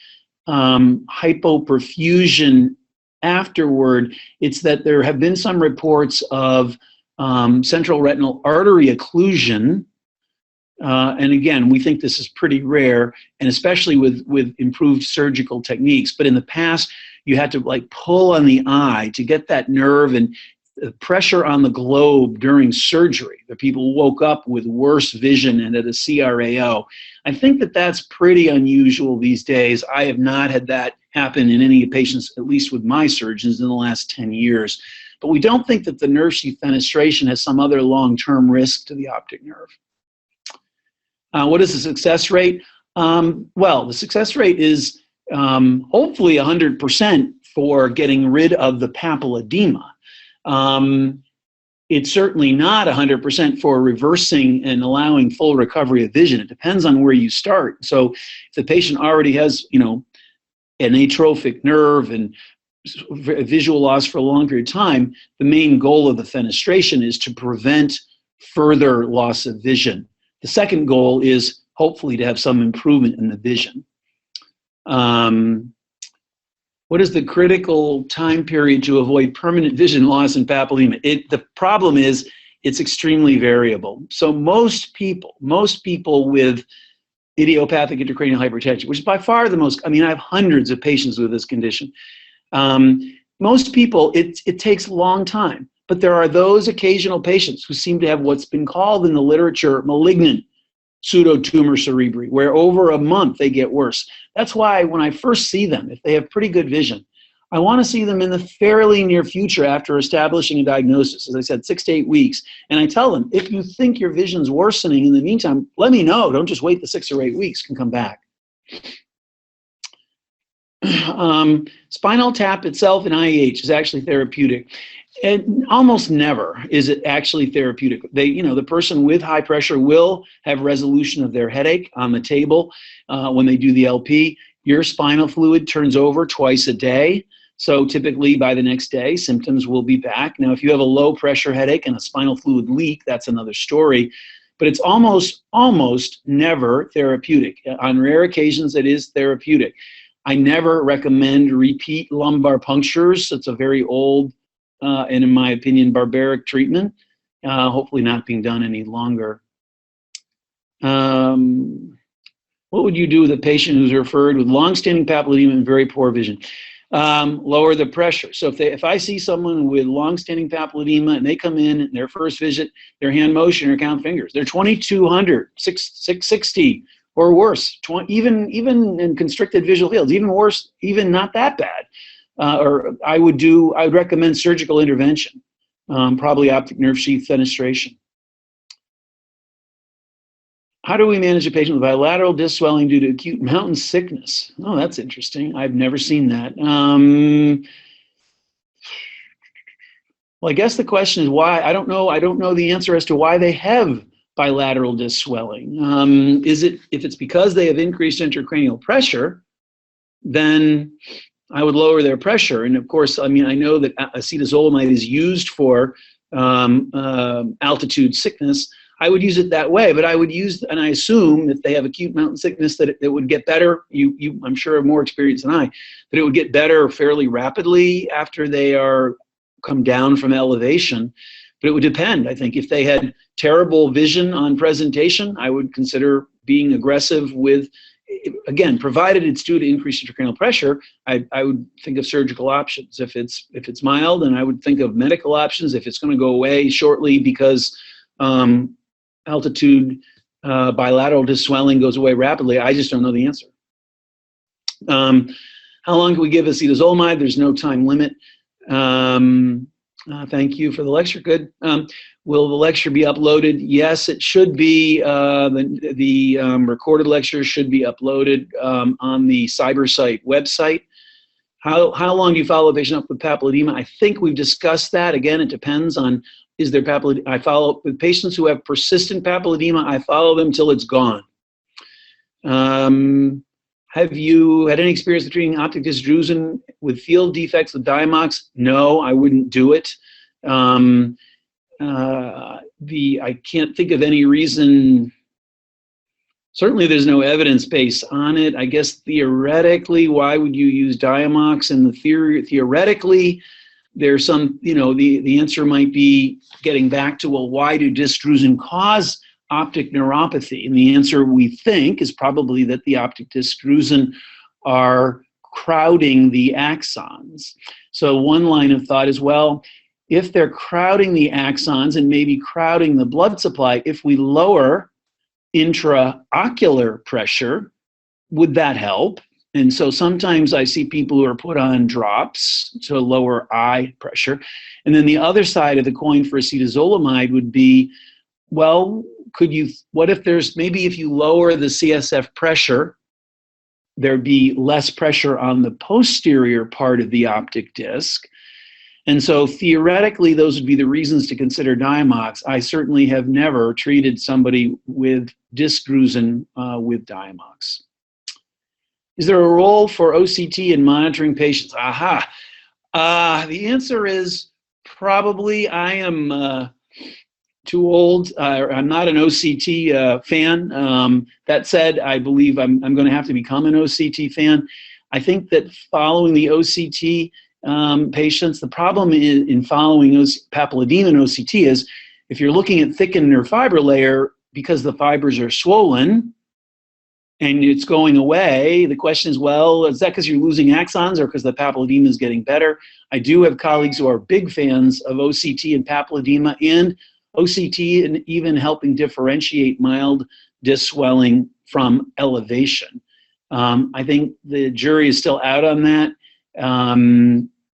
hypoperfusion afterward. It's that there have been some reports of central retinal artery occlusion. And again, we think this is pretty rare, and especially with improved surgical techniques. But in the past, you had to like pull on the eye to get that nerve, and the pressure on the globe during surgery. The people woke up with worse vision and at a CRAO. I think that that's pretty unusual these days. I have not had that happen in any patients, at least with my surgeons, in the last 10 years. But we don't think that the nerve sheath fenestration has some other long-term risk to the optic nerve. What is the success rate? Well, the success rate is hopefully 100% for getting rid of the papilledema. It's certainly not 100% for reversing and allowing full recovery of vision. It depends on where you start. So if the patient already has, an atrophic nerve and visual loss for a long period of time, the main goal of the fenestration is to prevent further loss of vision. The second goal is hopefully to have some improvement in the vision. What is the critical time period to avoid permanent vision loss in papilledema? The problem is it's extremely variable. So most people with idiopathic intracranial hypertension, which is by far the most, I have hundreds of patients with this condition. Most people, it takes a long time. But there are those occasional patients who seem to have what's been called in the literature malignant pseudotumor cerebri, where over a month they get worse. That's why when I first see them, if they have pretty good vision, I want to see them in the fairly near future after establishing a diagnosis, as I said, 6 to 8 weeks. And I tell them, if you think your vision's worsening in the meantime, let me know. Don't just wait the 6 or 8 weeks, can come back. Spinal tap itself in IEH is actually therapeutic. And almost never is it actually therapeutic. The person with high pressure will have resolution of their headache on the table when they do the LP. Your spinal fluid turns over twice a day. So typically by the next day, symptoms will be back. Now, if you have a low pressure headache and a spinal fluid leak, that's another story. But it's almost never therapeutic. On rare occasions, it is therapeutic. I never recommend repeat lumbar punctures. It's a very old and, in my opinion, barbaric treatment, hopefully not being done any longer. What would you do with a patient who's referred with long-standing papilledema and very poor vision? Lower the pressure. So if I see someone with long-standing papilledema and they come in their first visit, their hand motion or count fingers, they're 2,200, 660 or worse, even in constricted visual fields, even worse, even not that bad. Or I would recommend surgical intervention, probably optic nerve sheath fenestration. How do we manage a patient with bilateral disc swelling due to acute mountain sickness? Oh, that's interesting. I've never seen that. Well, I guess the question is why. I don't know the answer as to why they have bilateral disc swelling. If it's because they have increased intracranial pressure, then I would lower their pressure. And of course, I know that acetazolamide is used for altitude sickness. I would use it that way, but I would use, and I assume if they have acute mountain sickness that it would get better. You I'm sure have more experience than I, that it would get better fairly rapidly after they come down from elevation. But it would depend. I think if they had terrible vision on presentation, I would consider being aggressive with, again, provided it's due to increased intracranial pressure, I would think of surgical options. If it's mild, then I would think of medical options. If it's going to go away shortly because altitude bilateral disc swelling goes away rapidly, I just don't know the answer. How long can we give acetazolamide? There's no time limit. Thank you for the lecture. Good. Will the lecture be uploaded? Yes, it should be. The recorded lecture should be uploaded on the CyberSite website. How long do you follow a patient up with papilledema? I think we've discussed that. Again, it depends on, is there papilledema? I follow up with patients who have persistent papilledema. I follow them till it's gone. Have you had any experience with treating optic disc drusen with field defects with Diamox? No, I wouldn't do it. I can't think of any reason. Certainly there's no evidence base on it. I guess theoretically, why would you use Diamox? And theoretically, there's some, the answer might be getting back to, well, why do disc drusen cause optic neuropathy? And the answer, we think, is probably that the optic disc drusen are crowding the axons. So one line of thought is, well, if they're crowding the axons and maybe crowding the blood supply, if we lower intraocular pressure, would that help? And so sometimes I see people who are put on drops to lower eye pressure. And then the other side of the coin for acetazolamide would be, well, what if maybe if you lower the CSF pressure, there'd be less pressure on the posterior part of the optic disc. And so theoretically, those would be the reasons to consider Diamox. I certainly have never treated somebody with disc drusen with Diamox. Is there a role for OCT in monitoring patients? Aha. The answer is probably. I am too old. I'm not an OCT fan. That said, I believe I'm going to have to become an OCT fan. I think that following the OCT patients, the problem in following papilledema and OCT is if you're looking at thickened nerve fiber layer, because the fibers are swollen and it's going away, the question is, well, is that because you're losing axons or because the papilledema is getting better? I do have colleagues who are big fans of OCT and papilledema, and OCT and even helping differentiate mild disc swelling from elevation. I think the jury is still out on that,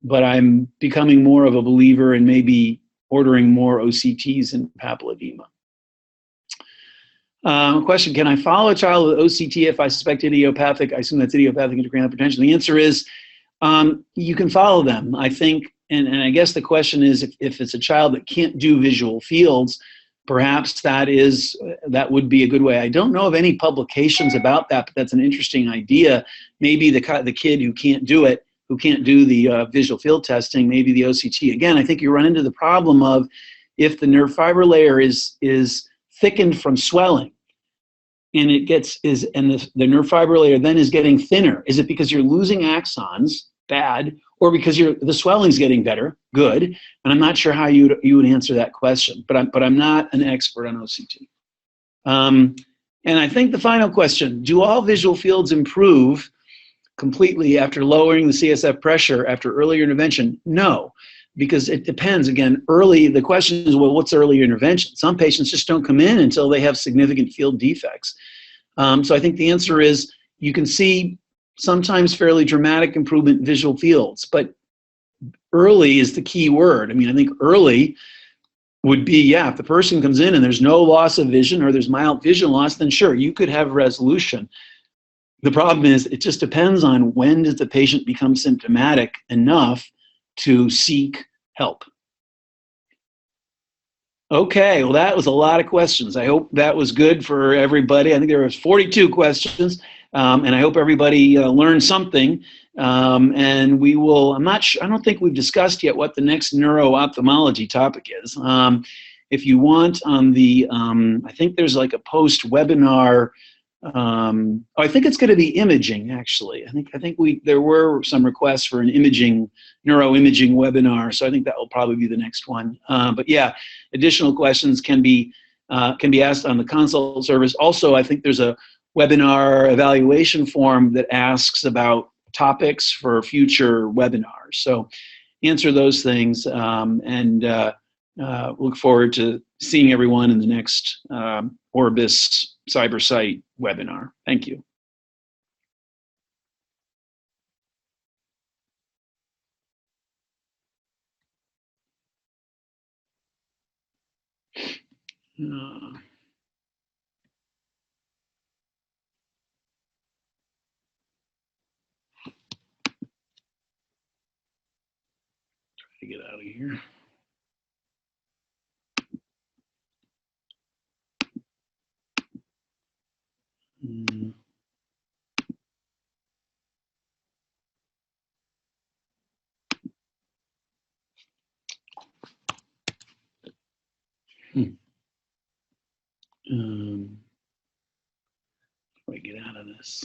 but I'm becoming more of a believer in maybe ordering more OCTs and papilledema. Question, can I follow a child with OCT if I suspect idiopathic? I assume that's idiopathic intracranial hypertension. The answer is you can follow them. I think, and I guess the question is if it's a child that can't do visual fields, perhaps that would be a good way. I don't know of any publications about that, but that's an interesting idea. Maybe the kid who can't do it, who can't do the visual field testing, maybe the OCT. Again, I think you run into the problem of if the nerve fiber layer is thickened from swelling, and the nerve fiber layer then is getting thinner. Is it because you're losing axons, bad, or because the swelling's getting better, good? And I'm not sure how you would answer that question, but I'm not an expert on OCT. And I think the final question, do all visual fields improve completely after lowering the CSF pressure after earlier intervention? No, because it depends. Again, the question is, well, what's early intervention? Some patients just don't come in until they have significant field defects. So I think the answer is you can see sometimes fairly dramatic improvement in visual fields, but early is the key word. I mean, I think early would be, yeah, if the person comes in and there's no loss of vision or there's mild vision loss, then sure, you could have resolution. The problem is it just depends on when does the patient become symptomatic enough to seek help. Okay, well, that was a lot of questions. I hope that was good for everybody. I think there was 42 questions, and I hope everybody learned something. And we will, I don't think we've discussed yet what the next neuro-ophthalmology topic is. If you want on the, I think there's like a post-webinar, I think it's going to be imaging, actually. I think there were some requests for an neuroimaging webinar, so I think that will probably be the next one. But yeah, additional questions can be asked on the consult service. Also, I think there's a webinar evaluation form that asks about topics for future webinars. So answer those things, and look forward to seeing everyone in the next Orbis CyberSite webinar. Thank you. Try to get out of here. How do I get out of this?